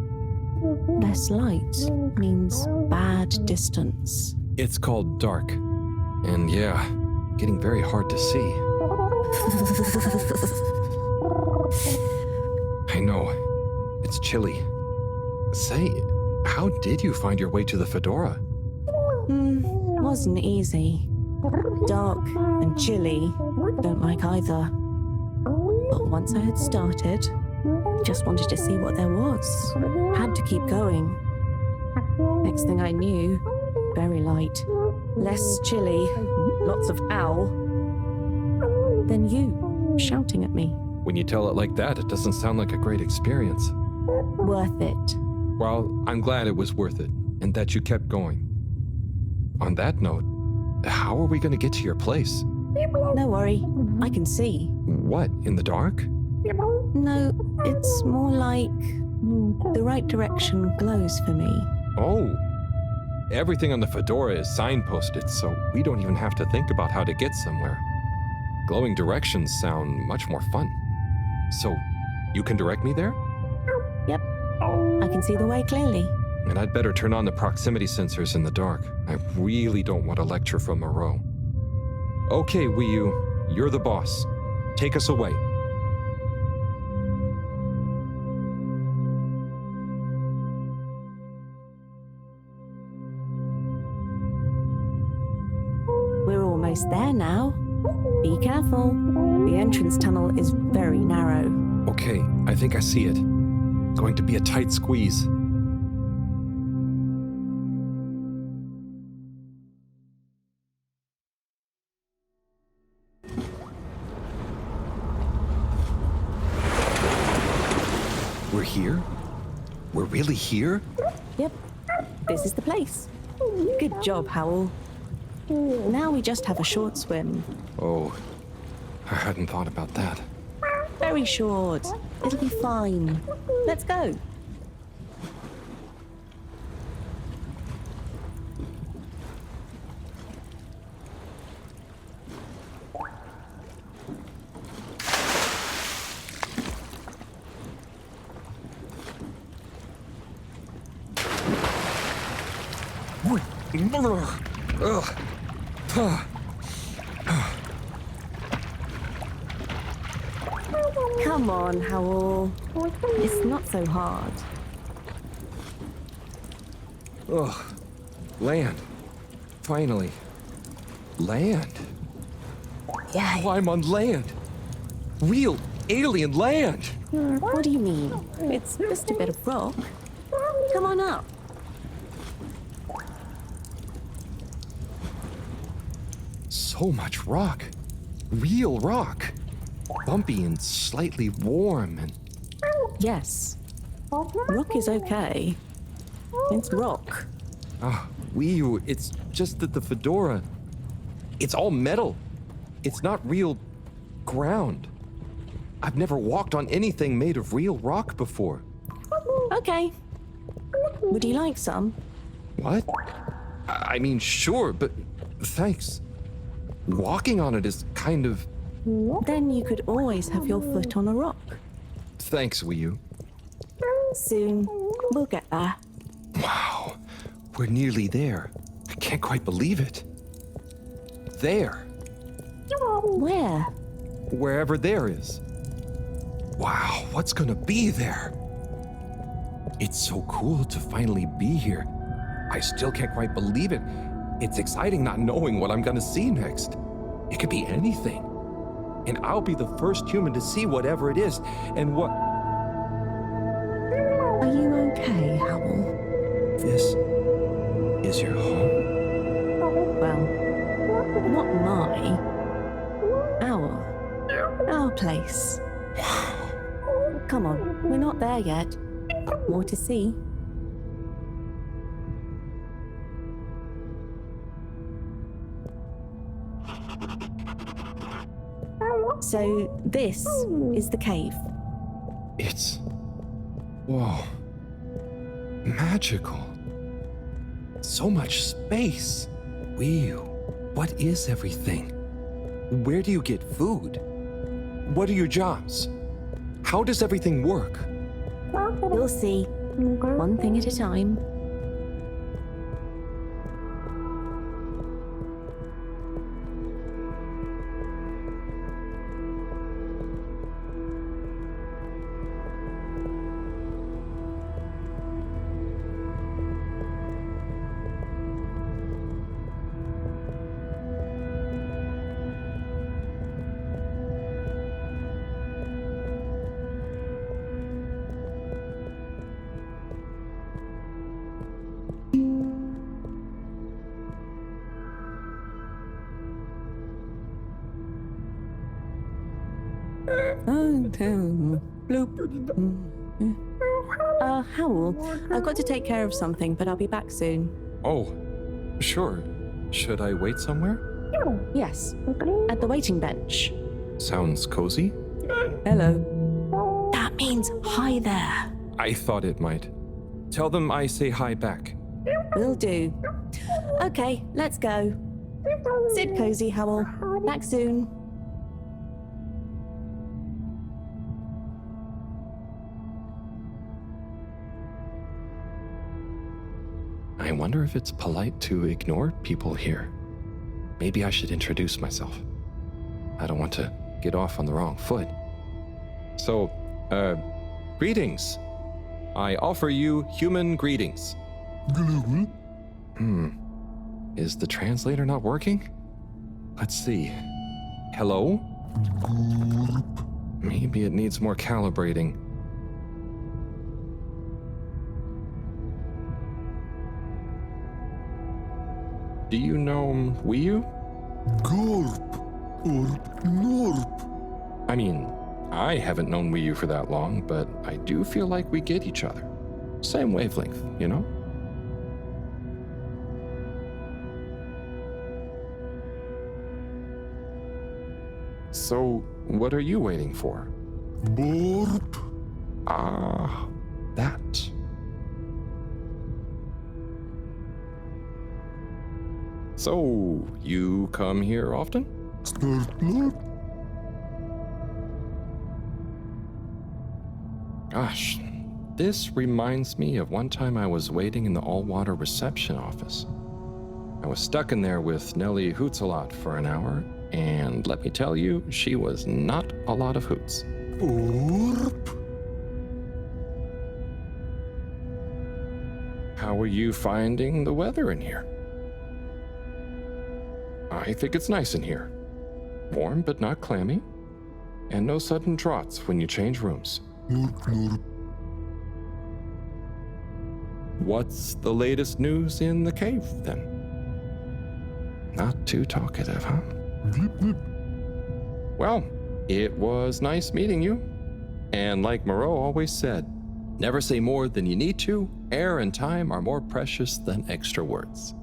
Less light means bad distance. It's called dark. And yeah, getting very hard to see. I know. It's chilly. Say, how did you find your way to the Fedora? Wasn't easy. Dark and chilly, don't like either. But once I had started, just wanted to see what there was. Had to keep going. Next thing I knew, very light, less chilly, lots of owl. Then you, shouting at me. When you tell it like that, it doesn't sound like a great experience. Worth it. Well, I'm glad it was worth it, and that you kept going. On that note, how are we going to get to your place? No worry, I can see. What, in the dark? No, it's more like the right direction glows for me. Oh, everything on the Fedora is signposted, so we don't even have to think about how to get somewhere. Glowing directions sound much more fun. So, you can direct me there? Yep, I can see the way clearly. And I'd better turn on the proximity sensors in the dark. I really don't want a lecture from Moreau. Okay, Wii U, you're the boss. Take us away. We're almost there now. Be careful. The entrance tunnel is very narrow. Okay, I think I see it. Going to be a tight squeeze. We're here? We're really here? Yep, this is the place. Good job, Howell. Now we just have a short swim. Oh, I hadn't thought about that. Very short. It'll be fine. Let's go. Come on, Howell. It's not so hard. Ugh. Land. Finally. Land. Yeah. Wow, I'm on land. Real alien land. What do you mean? It's just a bit of rock. Come on up. So much rock. Real rock. Bumpy and slightly warm and... Yes. Rock is okay. It's rock. Ah, Wiyu, it's just that the fedora... It's all metal. It's not real ground. I've never walked on anything made of real rock before. Okay. Would you like some? What? I mean, sure, but thanks. Walking on it is kind of... Then you could always have your foot on a rock. Thanks, Wiyu. Soon, we'll get there. Wow, we're nearly there. I can't quite believe it. There. Where? Wherever there is. Wow, what's gonna be there? It's so cool to finally be here. I still can't quite believe it. It's exciting not knowing what I'm gonna see next. It could be anything. And I'll be the first human to see whatever it is, and what... Are you okay, Howell? This is your home? Well, not my. Our place. Come on, we're not there yet. More to see. So, this is the cave. It's... Whoa. Magical. So much space. Wiyu, what is everything? Where do you get food? What are your jobs? How does everything work? You'll see. One thing at a time. Howell, I've got to take care of something, but I'll be back soon. Oh, sure. Should I wait somewhere? Yes, at the waiting bench. Sounds cozy. Hello. That means hi there. I thought it might. Tell them I say hi back. Will do. Okay, let's go. Sit cozy, Howell. Back soon. I wonder if it's polite to ignore people here. Maybe I should introduce myself. I don't want to get off on the wrong foot. So, greetings. I offer you human greetings. Is the translator not working? Let's see. Hello? Maybe it needs more calibrating. Do you know Wiyu? Gorp or Norp. I mean, I haven't known Wiyu for that long, but I do feel like we get each other. Same wavelength, you know? So, what are you waiting for? Burp. Ah, that. So, you come here often? Gosh, this reminds me of one time I was waiting in the all-water reception office. I was stuck in there with Nellie Hootsalot for an hour, and let me tell you, she was not a lot of hoots. How are you finding the weather in here? I think it's nice in here. Warm but not clammy, and no sudden draughts when you change rooms. What's the latest news in the cave, then? Not too talkative, huh? Well, it was nice meeting you. And like Moreau always said, never say more than you need to. Air and time are more precious than extra words.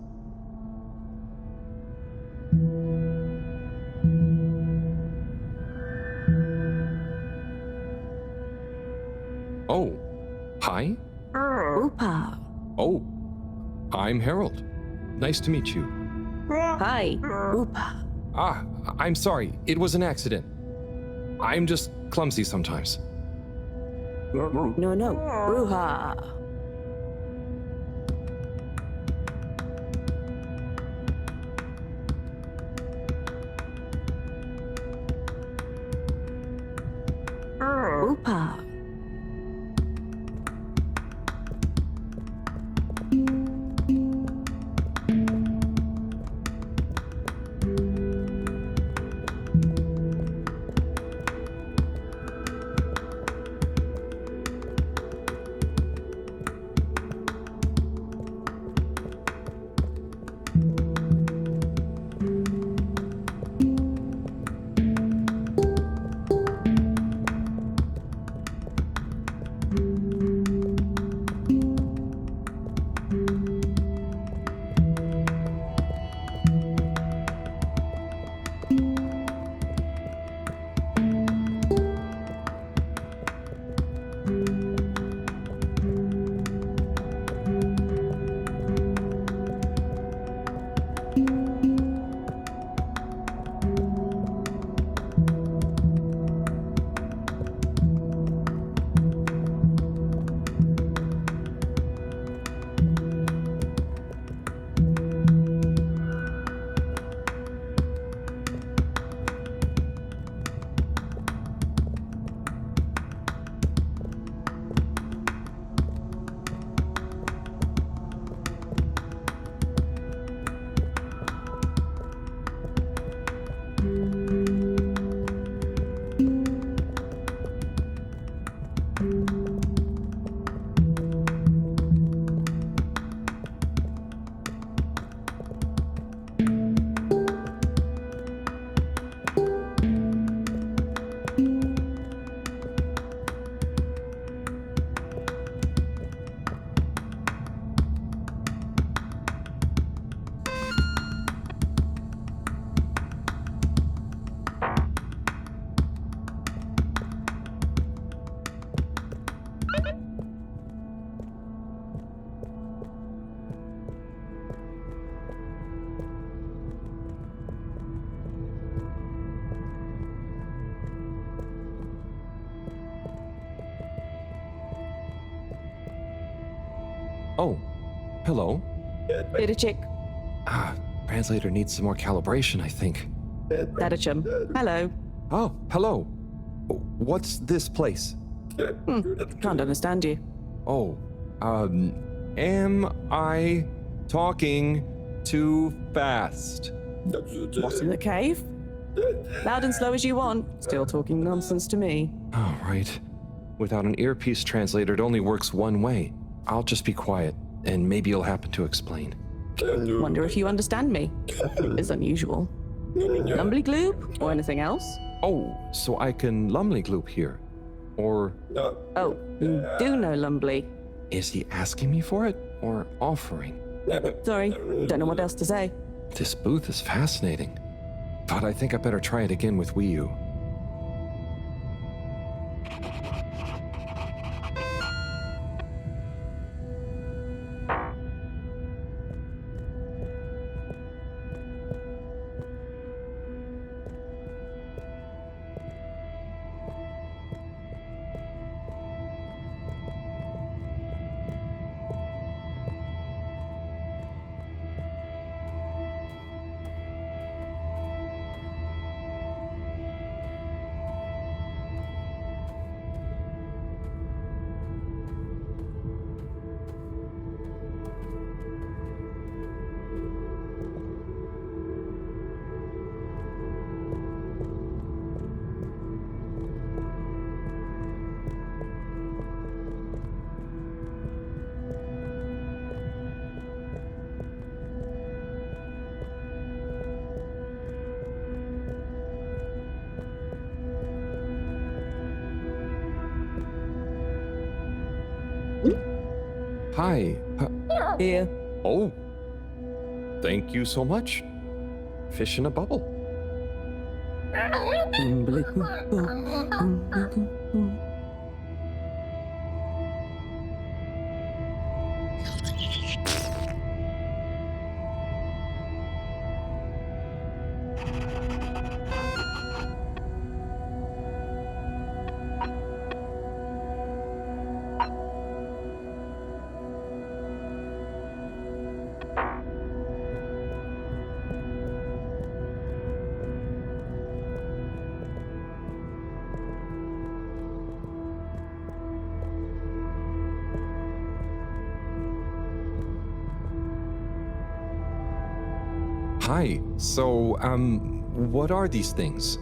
Oh, hi. Oopa. Oh, I'm Harold. Nice to meet you. Hi. Oopa. Ah, I'm sorry. It was an accident. I'm just clumsy sometimes. No. Bruha. Oopa. Oh, hello. Beta chick. Ah, translator needs some more calibration, I think. Data chum. Hello. Oh, hello. What's this place? Can't understand you. Oh, am I talking too fast? What, in the cave? Loud and slow as you want. Still talking nonsense to me. Oh, right. Without an earpiece translator, it only works one way. I'll just be quiet, and maybe you'll happen to explain. Wonder if you understand me. It's unusual. Lumbly gloop or anything else? Oh, so I can Lumley Gloop here. Or... Oh, you do know Lumbly. Is he asking me for it, or offering? Sorry, don't know what else to say. This booth is fascinating. But I think I better try it again with Wii U. Hi. Here. Oh. Thank you so much. Fish in a bubble. Hi. So, what are these things?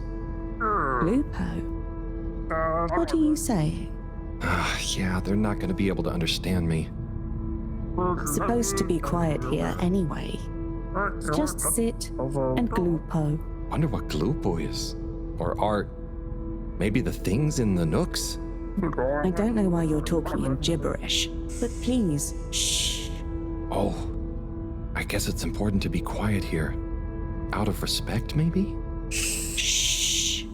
Lupo? What are you saying? Yeah, they're not going to be able to understand me. Supposed to be quiet here anyway. Just sit and glupo. Wonder what Glupo is. Or are maybe the things in the nooks? I don't know why you're talking in gibberish, but please, shh. Oh, I guess it's important to be quiet here. Out of respect, maybe? Shh.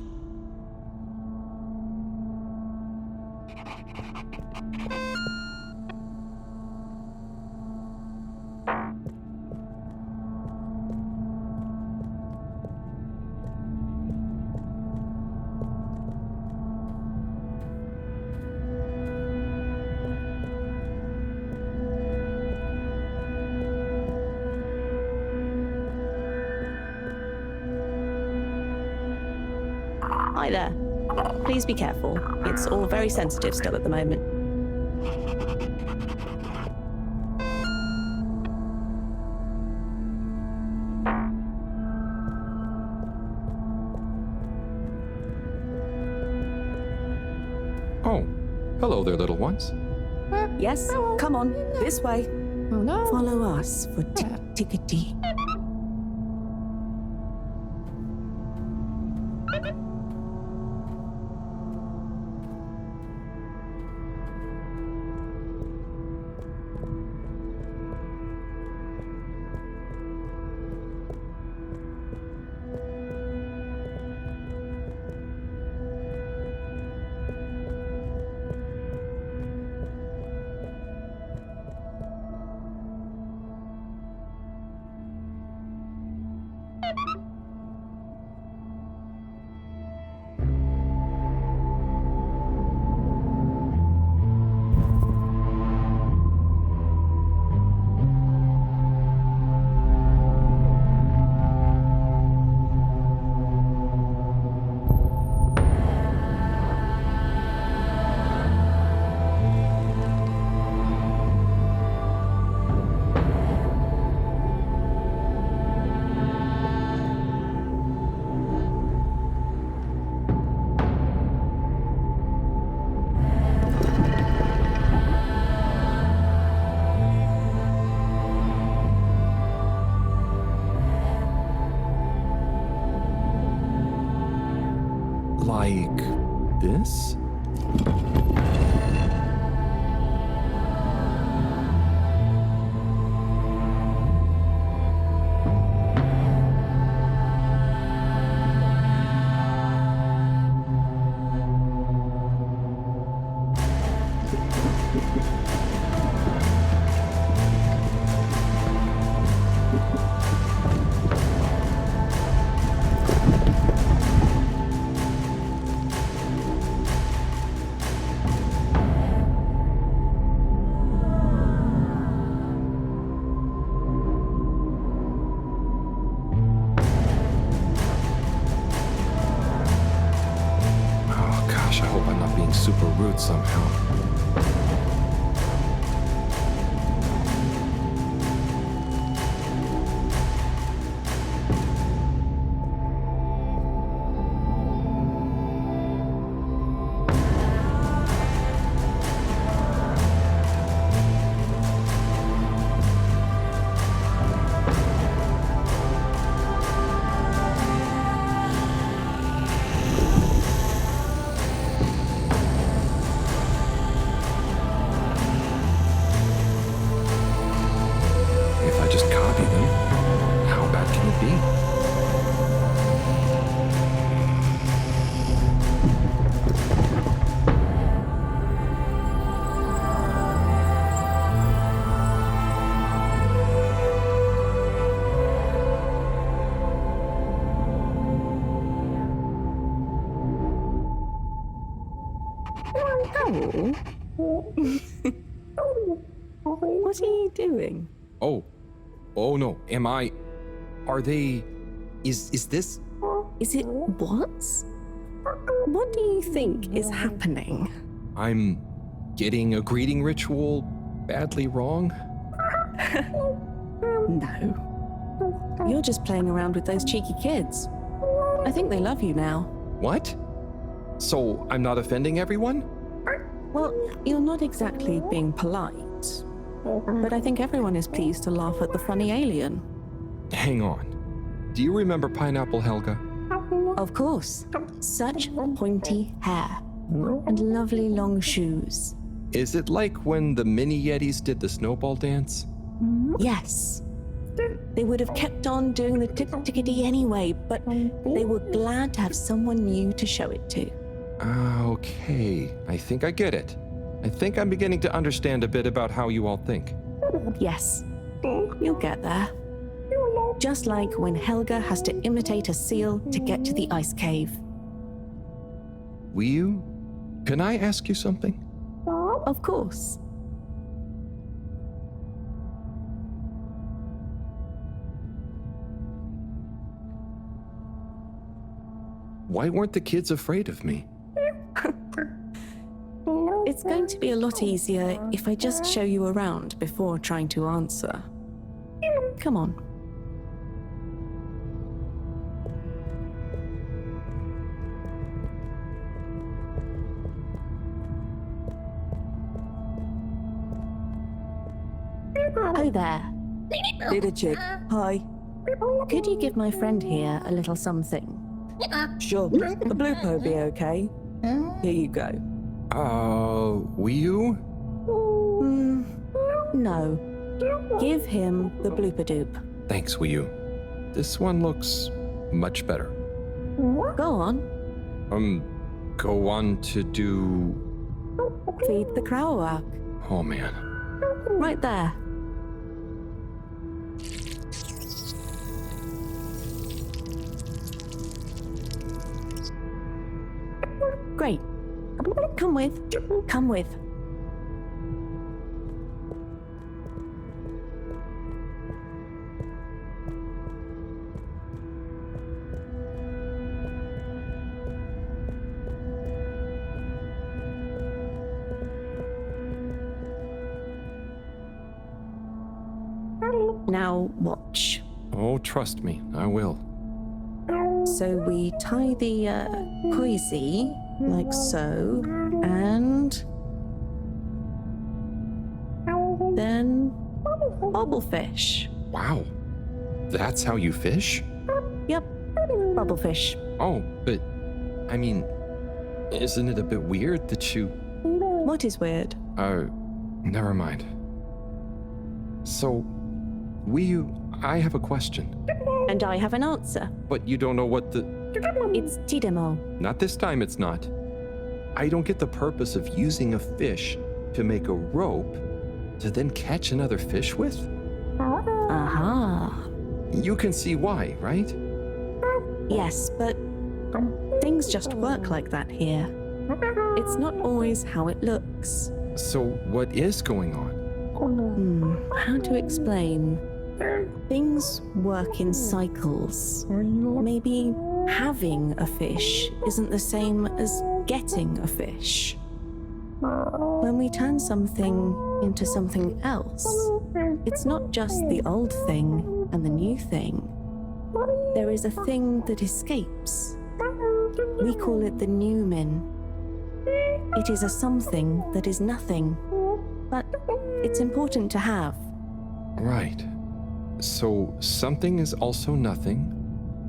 Hi there. Please be careful. It's all very sensitive still at the moment. Oh, hello there, little ones. Yes, come on, this way. Follow us for tickety. Like this? I hope I'm not being super rude somehow. What are you doing? Oh no, are they, is this? Is it what? What do you think is happening? I'm getting a greeting ritual badly wrong? No. You're just playing around with those cheeky kids. I think they love you now. What? So I'm not offending everyone? Well, you're not exactly being polite. But I think everyone is pleased to laugh at the funny alien. Hang on. Do you remember Pineapple Helga? Of course. Such pointy hair. And lovely long shoes. Is it like when the mini Yetis did the snowball dance? Yes. They would have kept on doing the tickety anyway, but they were glad to have someone new to show it to. Okay. I think I get it. I think I'm beginning to understand a bit about how you all think. Yes. You'll get there. Just like when Helga has to imitate a seal to get to the ice cave. Wiyu, can I ask you something? Of course. Why weren't the kids afraid of me? It's going to be a lot easier if I just show you around before trying to answer. Come on. Hi there. Little chick. Hi. Could you give my friend here a little something? Sure. The blooper will be okay. Here you go. Wiyu? No. Give him the blooper doop. Thanks, Wiyu. This one looks much better. Go on. Go on to do... Feed the Crowak. Oh, man. Right there. Great. Come with. Come with. Now watch. Oh, trust me, I will. So we tie the koizi like so, and then bubblefish. Wow. That's how you fish? Yep, bubblefish. Oh, but, I mean, isn't it a bit weird that you... What is weird? Never mind. So, Wiyu, I have a question. And I have an answer. But you don't know what the... It's Tidemo. Not this time, it's not. I don't get the purpose of using a fish to make a rope to then catch another fish with? Aha. You can see why, right? Yes, but things just work like that here. It's not always how it looks. So what is going on? How to explain? Things work in cycles. Maybe having a fish isn't the same as getting a fish. When we turn something into something else, it's not just the old thing and the new thing. There is a thing that escapes. We call it the Newman. It is a something that is nothing, but it's important to have. Right. So something is also nothing,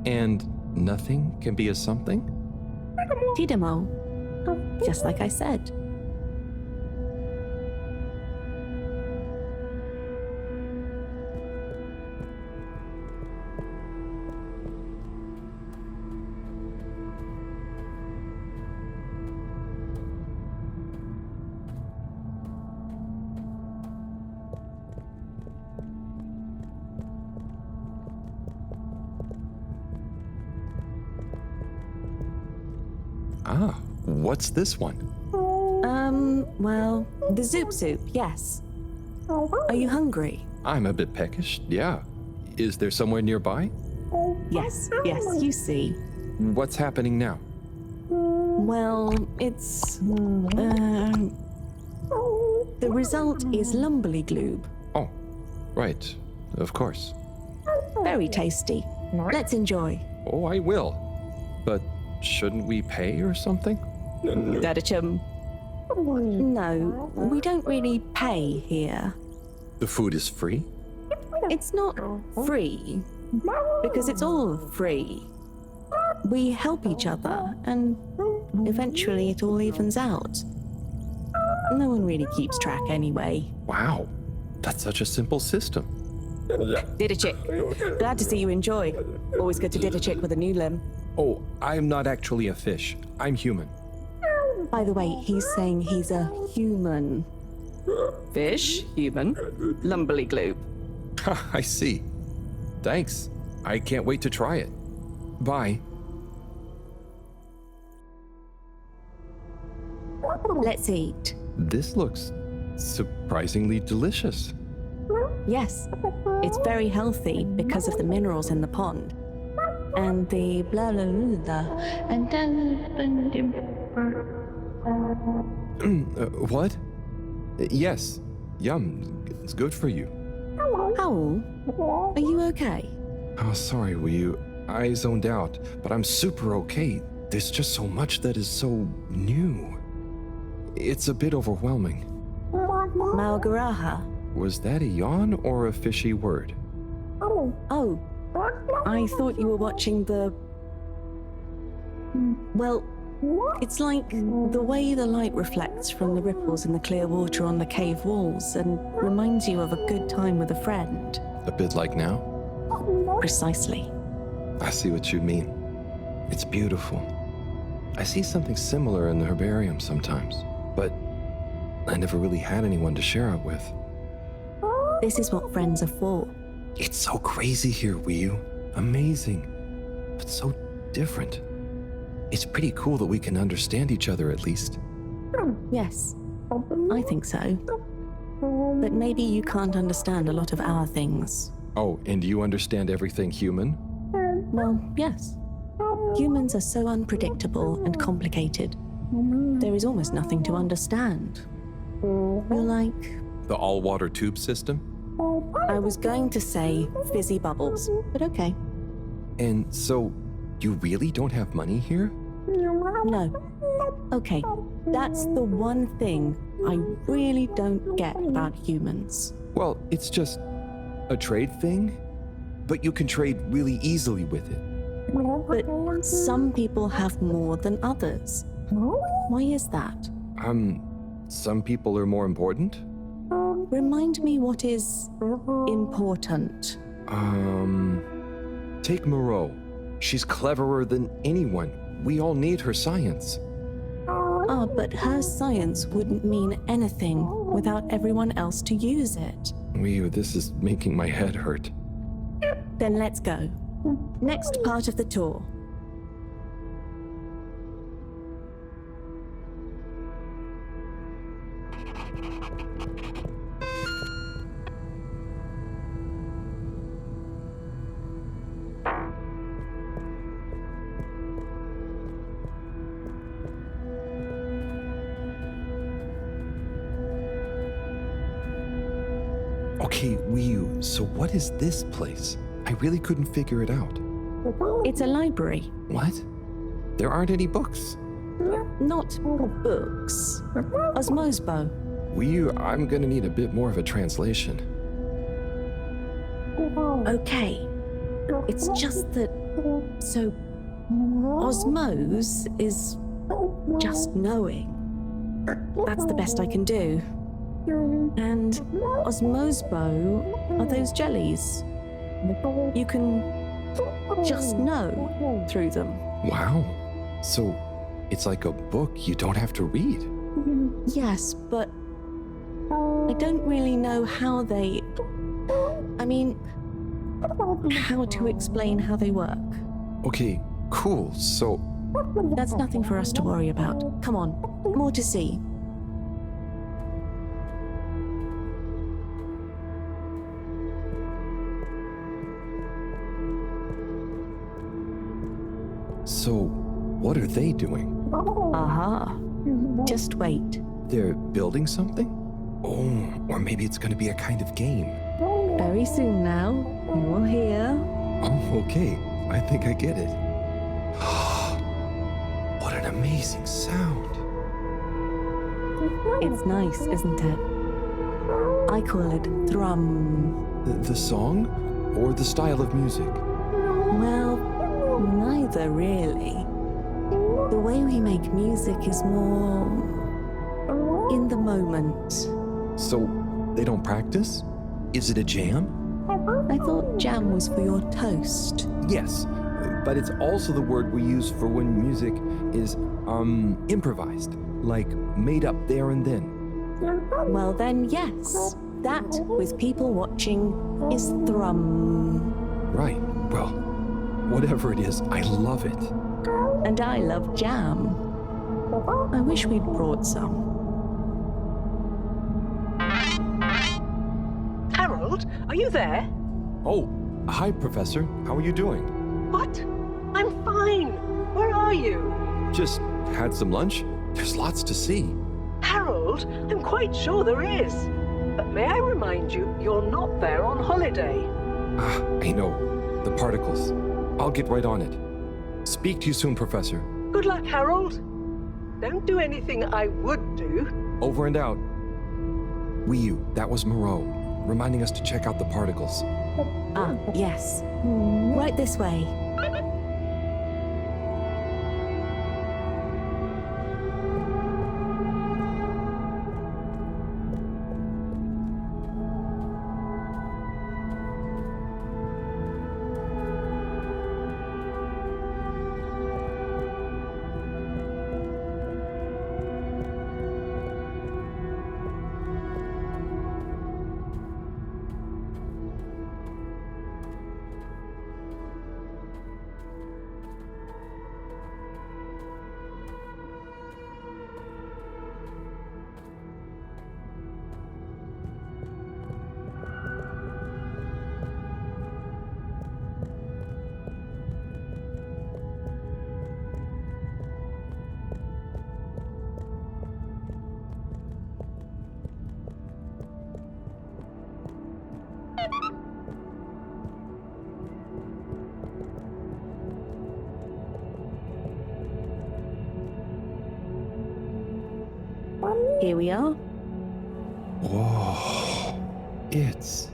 and nothing can be a something? Tidemo. Just like I said. Ah, what's this one? Well, the Zoop Soup, yes. Are you hungry? I'm a bit peckish, yeah. Is there somewhere nearby? Yes, you see. What's happening now? Well, it's... the result is Lumberly Gloob. Oh, right. Of course. Very tasty. Let's enjoy. Oh, I will. But shouldn't we pay or something? Dadachum. No, we don't really pay here. The food is free? It's not free, because it's all free. We help each other, and eventually it all evens out. No one really keeps track anyway. Wow, that's such a simple system. Didachick, glad to see you enjoy. Always good to Didachick with a new limb. Oh, I'm not actually a fish. I'm human. By the way, he's saying he's a human. Fish, human, Lumberly Gloob. I see. Thanks. I can't wait to try it. Bye. Let's eat. This looks surprisingly delicious. Yes, it's very healthy because of the minerals in the pond. And the blah blah blah. And What? Yes. Yum. It's good for you. Howl, are you okay? Oh, sorry, Wii. I zoned out, but I'm super okay. There's just so much that is so new. It's a bit overwhelming. Malgaraha. Was that a yawn or a fishy word? Oh, I thought you were watching the... Well, it's like the way the light reflects from the ripples in the clear water on the cave walls and reminds you of a good time with a friend. A bit like now? Precisely. I see what you mean. It's beautiful. I see something similar in the herbarium sometimes, but I never really had anyone to share it with. This is what friends are for. It's so crazy here, Wii. Amazing, but so different. It's pretty cool that we can understand each other at least. Yes, I think so. But maybe you can't understand a lot of our things. Oh, and you understand everything human? Well, yes. Humans are so unpredictable and complicated. There is almost nothing to understand. You're like... The all-water tube system? I was going to say fizzy bubbles, but okay. And so, you really don't have money here? No. Okay, that's the one thing I really don't get about humans. Well, it's just a trade thing, but you can trade really easily with it. But some people have more than others. Why is that? Some people are more important? Remind me what is important. Take Moreau. She's cleverer than anyone. We all need her science. Ah, but her science wouldn't mean anything without everyone else to use it. This is making my head hurt. Then let's go. Next part of the tour. Okay, Wii, so what is this place? I really couldn't figure it out. It's a library. What? There aren't any books. Not books. Osmosbo. Wii, I'm gonna need a bit more of a translation. Okay. It's just that... So... Osmose is... just knowing. That's the best I can do. And Osmosbo are those jellies. You can just know through them. Wow. So it's like a book you don't have to read. Yes, but I don't really know how they... I mean, how to explain how they work. Okay, cool. So... That's nothing for us to worry about. Come on, more to see. So, what are they doing? Aha. Just wait. They're building something? Oh, or maybe it's going to be a kind of game. Very soon now, you will hear. Oh, okay. I think I get it. What an amazing sound. It's nice, isn't it? I call it thrum. The song? Or the style of music? Well, neither really. The way we make music is more in the moment. So, they don't practice? Is it a jam? I thought jam was for your toast. Yes, but it's also the word we use for when music is, improvised, like made up there and then. Well then, yes. That, with people watching, is thrum. Right, well, whatever it is, I love it. And I love jam. I wish we'd brought some. Harold, are you there? Oh, hi, Professor. How are you doing? What? I'm fine. Where are you? Just had some lunch. There's lots to see. Harold, I'm quite sure there is. But may I remind you, you're not there on holiday. I know. The particles. I'll get right on it. Speak to you soon, Professor. Good luck, Harold. Don't do anything I would do. Over and out. That was Moreau, reminding us to check out the particles. Ah, yes. Right this way. Here we are. Whoa. It's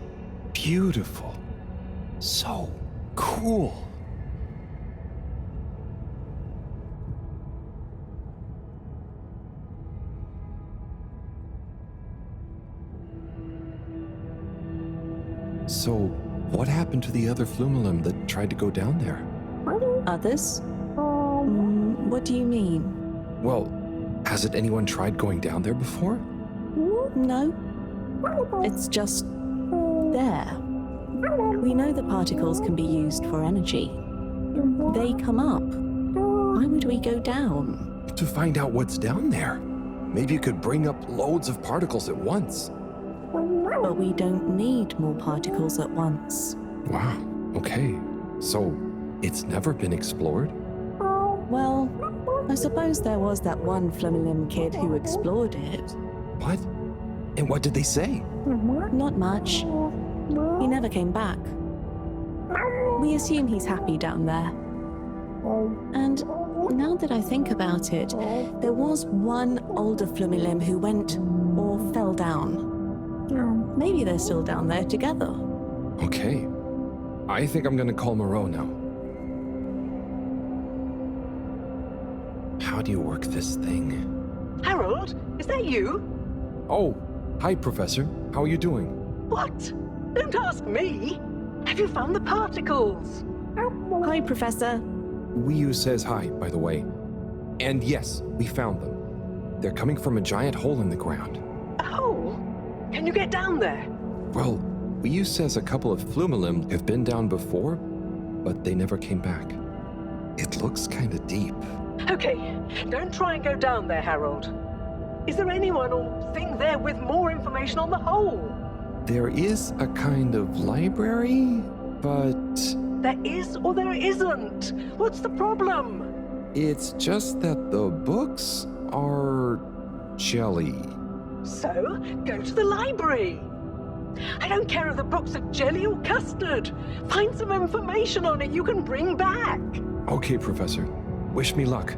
beautiful. So cool. So, what happened to the other flumelum that tried to go down there? Others? What do you mean? Well, hasn't anyone tried going down there before? No. It's just there. We know the particles can be used for energy. They come up. Why would we go down? To find out what's down there. Maybe you could bring up loads of particles at once. But we don't need more particles at once. Wow, okay. So, it's never been explored? Well, I suppose there was that one Flumilim kid who explored it. What? And what did they say? Not much. He never came back. We assume he's happy down there. And now that I think about it, there was one older Flumilim who went or fell down. Maybe they're still down there together. Okay. I think I'm gonna call Moreau now. How do you work this thing? Harold, is that you? Oh, hi, Professor. How are you doing? What? Don't ask me. Have you found the particles? Hi, Professor. Wiyu says hi, by the way. And yes, we found them. They're coming from a giant hole in the ground. A hole? Can you get down there? Well, Wiyu says a couple of Flumilim have been down before, but they never came back. It looks kind of deep. Okay, don't try and go down there, Harold. Is there anyone or thing there with more information on the hole? There is a kind of library, but There is or there isn't. What's the problem? It's just that the books are jelly. So, go to the library. I don't care if the books are jelly or custard. Find some information on it you can bring back. Okay, Professor. Wish me luck.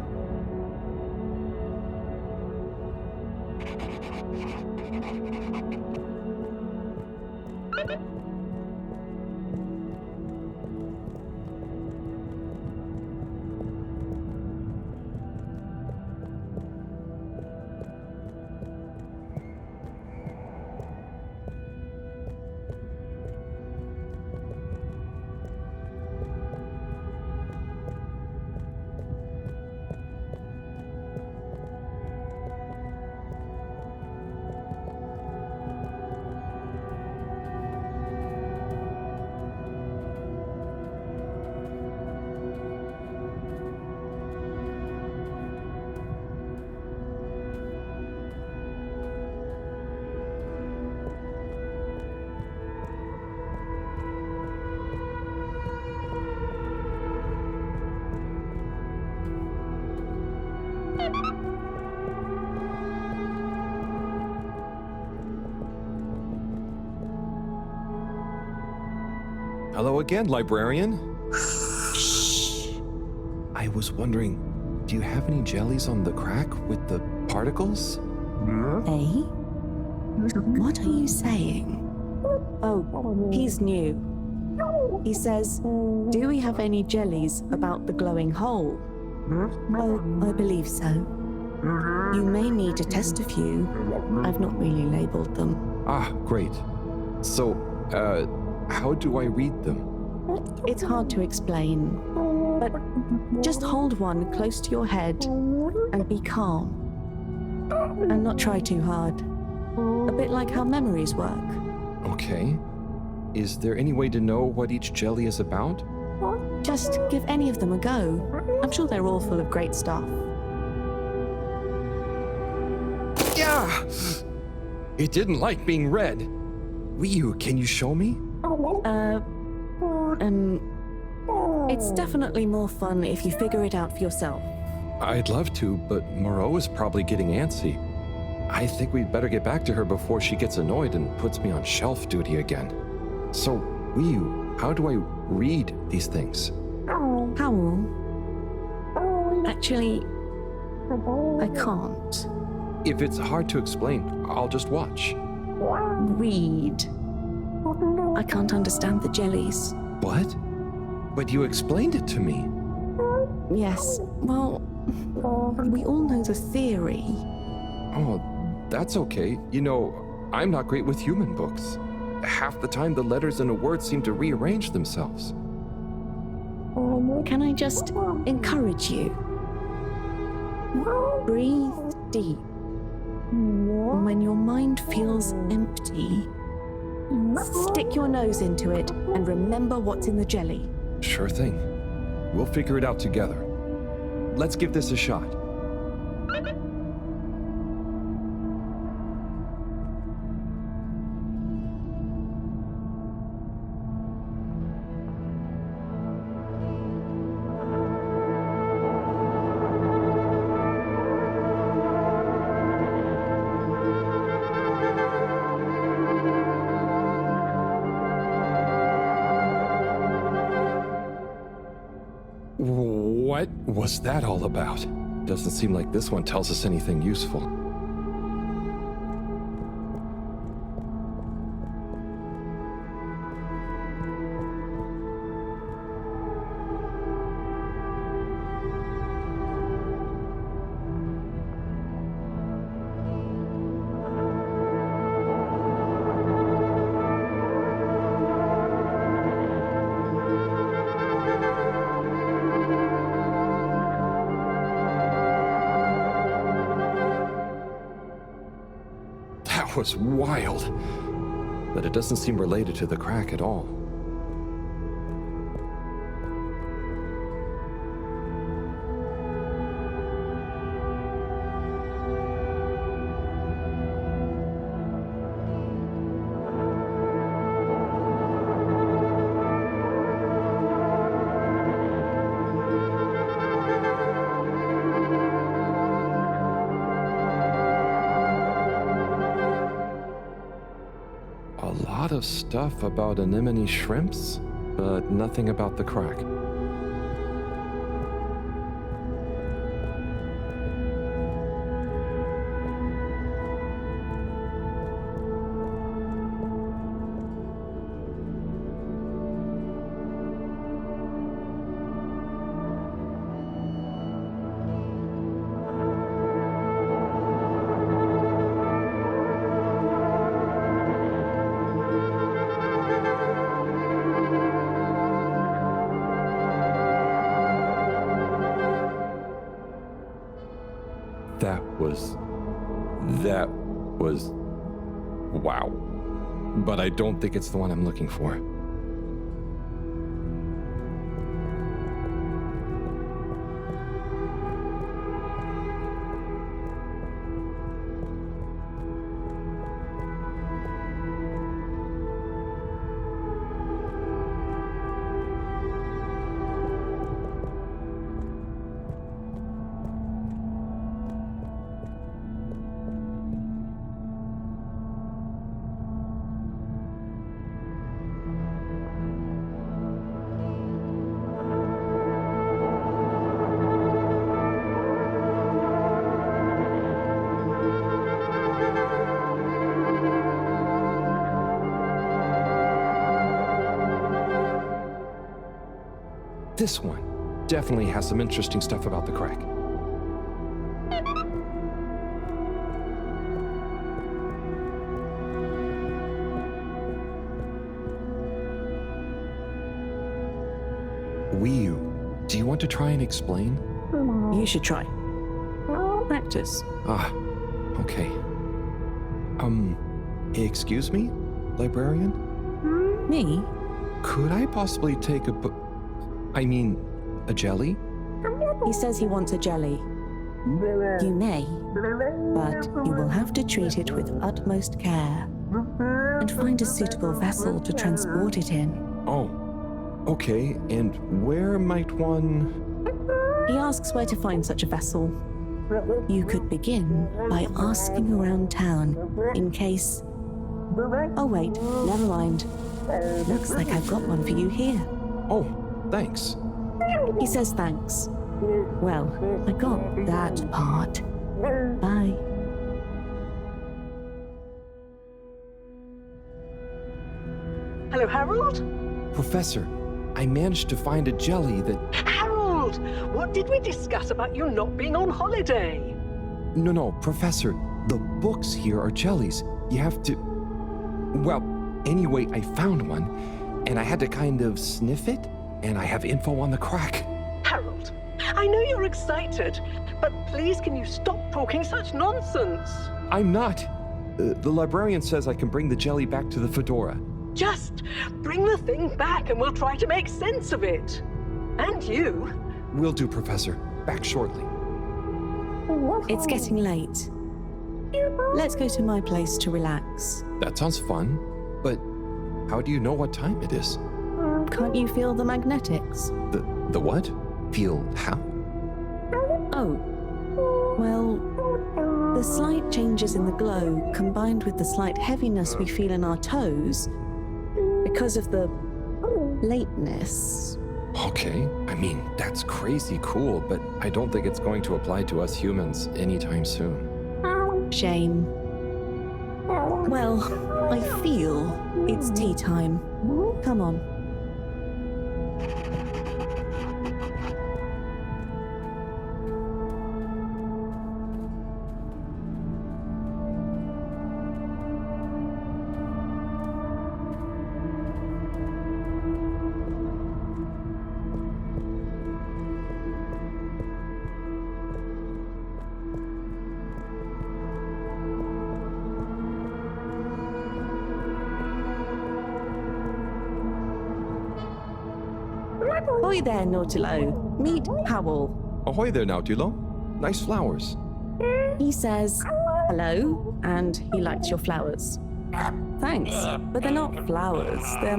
Hello again, librarian. Shh. I was wondering, do you have any jellies on the crack with the particles? Eh? What are you saying? Oh, he's new. He says, do we have any jellies about the glowing hole? Oh, I believe so. You may need to test a few. I've not really labeled them. Ah, great. So, how do I read them? It's hard to explain, but just hold one close to your head and be calm. And not try too hard. A bit like how memories work. Okay. Is there any way to know what each jelly is about? Just give any of them a go. I'm sure they're all full of great stuff. Yeah! It didn't like being read. Ryu, can you show me? It's definitely more fun if you figure it out for yourself. I'd love to, but Moreau is probably getting antsy. I think we'd better get back to her before she gets annoyed and puts me on shelf duty again. So, Ryu, how do I read these things? Howl? Actually, I can't. If it's hard to explain, I'll just watch. Read. I can't understand the jellies. What? But you explained it to me. Yes, well, we all know the theory. Oh, that's okay. You know, I'm not great with human books. Half the time the letters in a word seem to rearrange themselves. Can I just encourage you? Breathe deep. When your mind feels empty, stick your nose into it and remember what's in the jelly. Sure thing. We'll figure it out together. Let's give this a shot. What was that all about? Doesn't seem like this one tells us anything useful. That was wild. But it doesn't seem related to the crack at all. of stuff about anemone shrimps, but nothing about the crack. That was... wow. But I don't think it's the one I'm looking for. This one definitely has some interesting stuff about the crack. Do you want to try and explain? You should try. Practice. Ah, okay. Excuse me, librarian? Me? Could I possibly take a jelly? He says he wants a jelly. You may, but you will have to treat it with utmost care and find a suitable vessel to transport it in. Oh, okay. And where might one... He asks where to find such a vessel. You could begin by asking around town in case... Oh wait, never mind. Looks like I've got one for you here. Oh, thanks. He says thanks. Well, I got that part. Bye. Hello, Harold? Professor, I managed to find a jelly that... Harold! What did we discuss about you not being on holiday? No, Professor. The books here are jellies. You have to... Well, anyway, I found one, and I had to kind of sniff it, and I have info on the crack. Harold, I know you're excited, but please can you stop talking such nonsense? I'm not. The librarian says I can bring the jelly back to the Fedora. Just bring the thing back and we'll try to make sense of it. And you. Will do, Professor. Back shortly. It's getting late. Let's go to my place to relax. That sounds fun, but how do you know what time it is? Can't you feel the magnetics? The what? Feel how? Oh. Well, the slight changes in the glow, combined with the slight heaviness we feel in our toes, because of the lateness. Okay, I mean, that's crazy cool, but I don't think it's going to apply to us humans anytime soon. Shame. Well, I feel it's tea time. Come on. Ahoy there, Nautilo. Meet Howell. Ahoy there, Nautilo. Nice flowers. He says hello, and he likes your flowers. Thanks, but they're not flowers. They're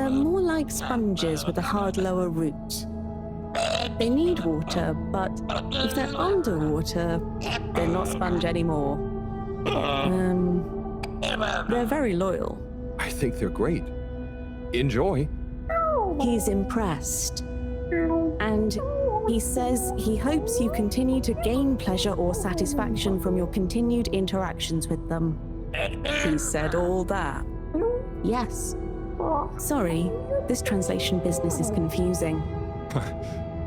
more like sponges with a hard lower root. They need water, but if they're underwater, they're not sponge anymore. They're very loyal. I think they're great. Enjoy. He's impressed. And he says he hopes you continue to gain pleasure or satisfaction from your continued interactions with them. He said all that. Yes. Sorry, this translation business is confusing.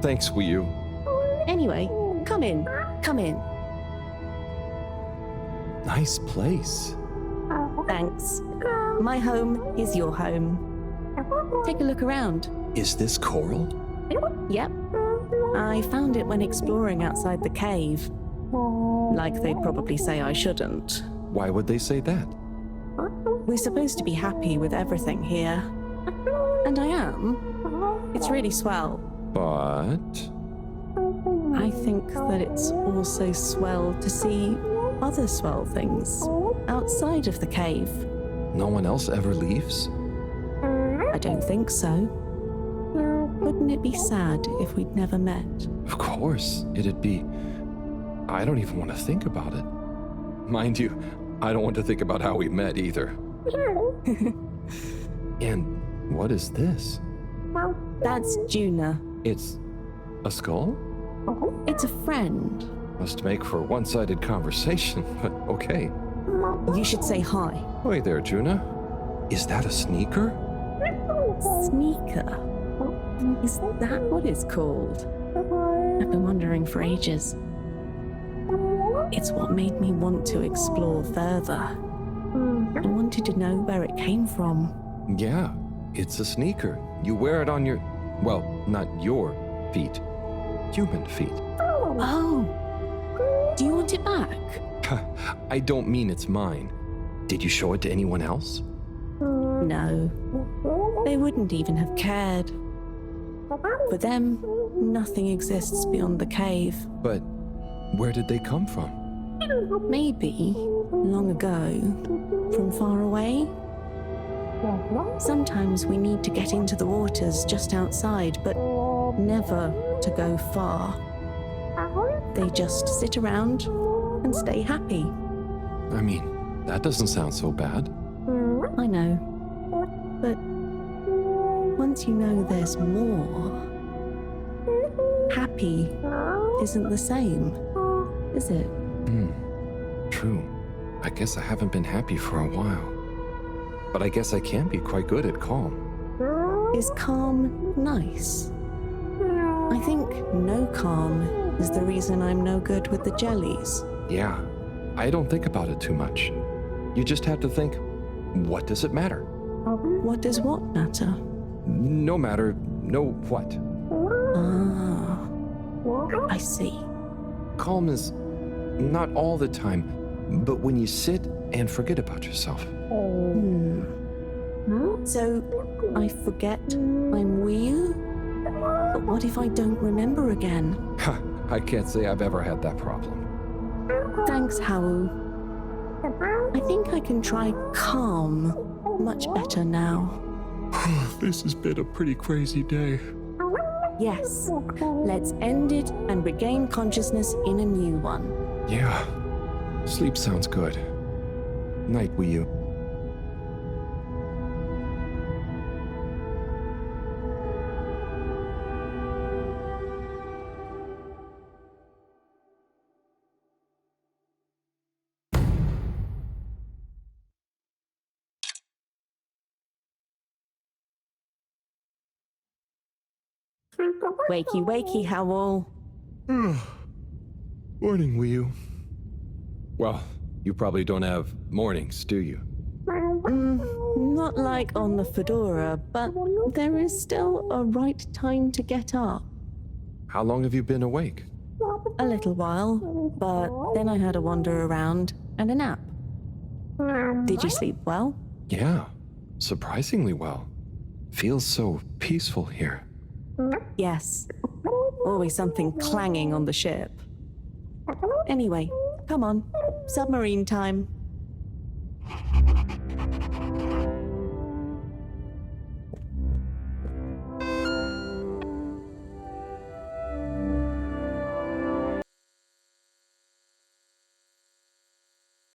Thanks, Wii U. Anyway, come in. Come in. Nice place. Thanks. My home is your home. Take a look around. Is this coral? Yep. I found it when exploring outside the cave. Like they'd probably say I shouldn't. Why would they say that? We're supposed to be happy with everything here. And I am. It's really swell. But... I think that it's also swell to see other swell things outside of the cave. No one else ever leaves? I don't think so. Wouldn't it be sad if we'd never met? Of course, it'd be... I don't even want to think about it. Mind you, I don't want to think about how we met either. And what is this? That's Juna. It's a skull? It's a friend. Must make for one-sided conversation, but okay. You should say hi. Hey there, Juna. Is that a sneaker? Sneaker? Is that what it's called? I've been wondering for ages. It's what made me want to explore further. I wanted to know where it came from. Yeah, it's a sneaker. You wear it on your... well, not your feet. Human feet. Oh! Do you want it back? I don't mean it's mine. Did you show it to anyone else? No. They wouldn't even have cared. For them, nothing exists beyond the cave. But where did they come from? Maybe, long ago, from far away. Sometimes we need to get into the waters just outside, but never to go far. They just sit around and stay happy. I mean, that doesn't sound so bad. I know. But once you know there's more, happy isn't the same, is it? True. I guess I haven't been happy for a while. But I guess I can be quite good at calm. Is calm nice? I think no calm is the reason I'm no good with the jellies. Yeah, I don't think about it too much. You just have to think, what does it matter? What does what matter? No matter, no what. Ah, I see. Calm is not all the time, but when you sit and forget about yourself. So, I forget I'm Wii? But what if I don't remember again? I can't say I've ever had that problem. Thanks, Hau. I think I can try calm much better now. This has been a pretty crazy day. Yes, let's end it and regain consciousness in a new one. Yeah, sleep sounds good. Night, Wii U. Wakey, wakey, Howl. Morning, Wii U. Well, you probably don't have mornings, do you? Not like on the Fedora, but there is still a right time to get up. How long have you been awake? A little while, but then I had a wander around and a nap. Did you sleep well? Yeah, surprisingly well. Feels so peaceful here. Yes. Always something clanging on the ship. Anyway, come on. Submarine time.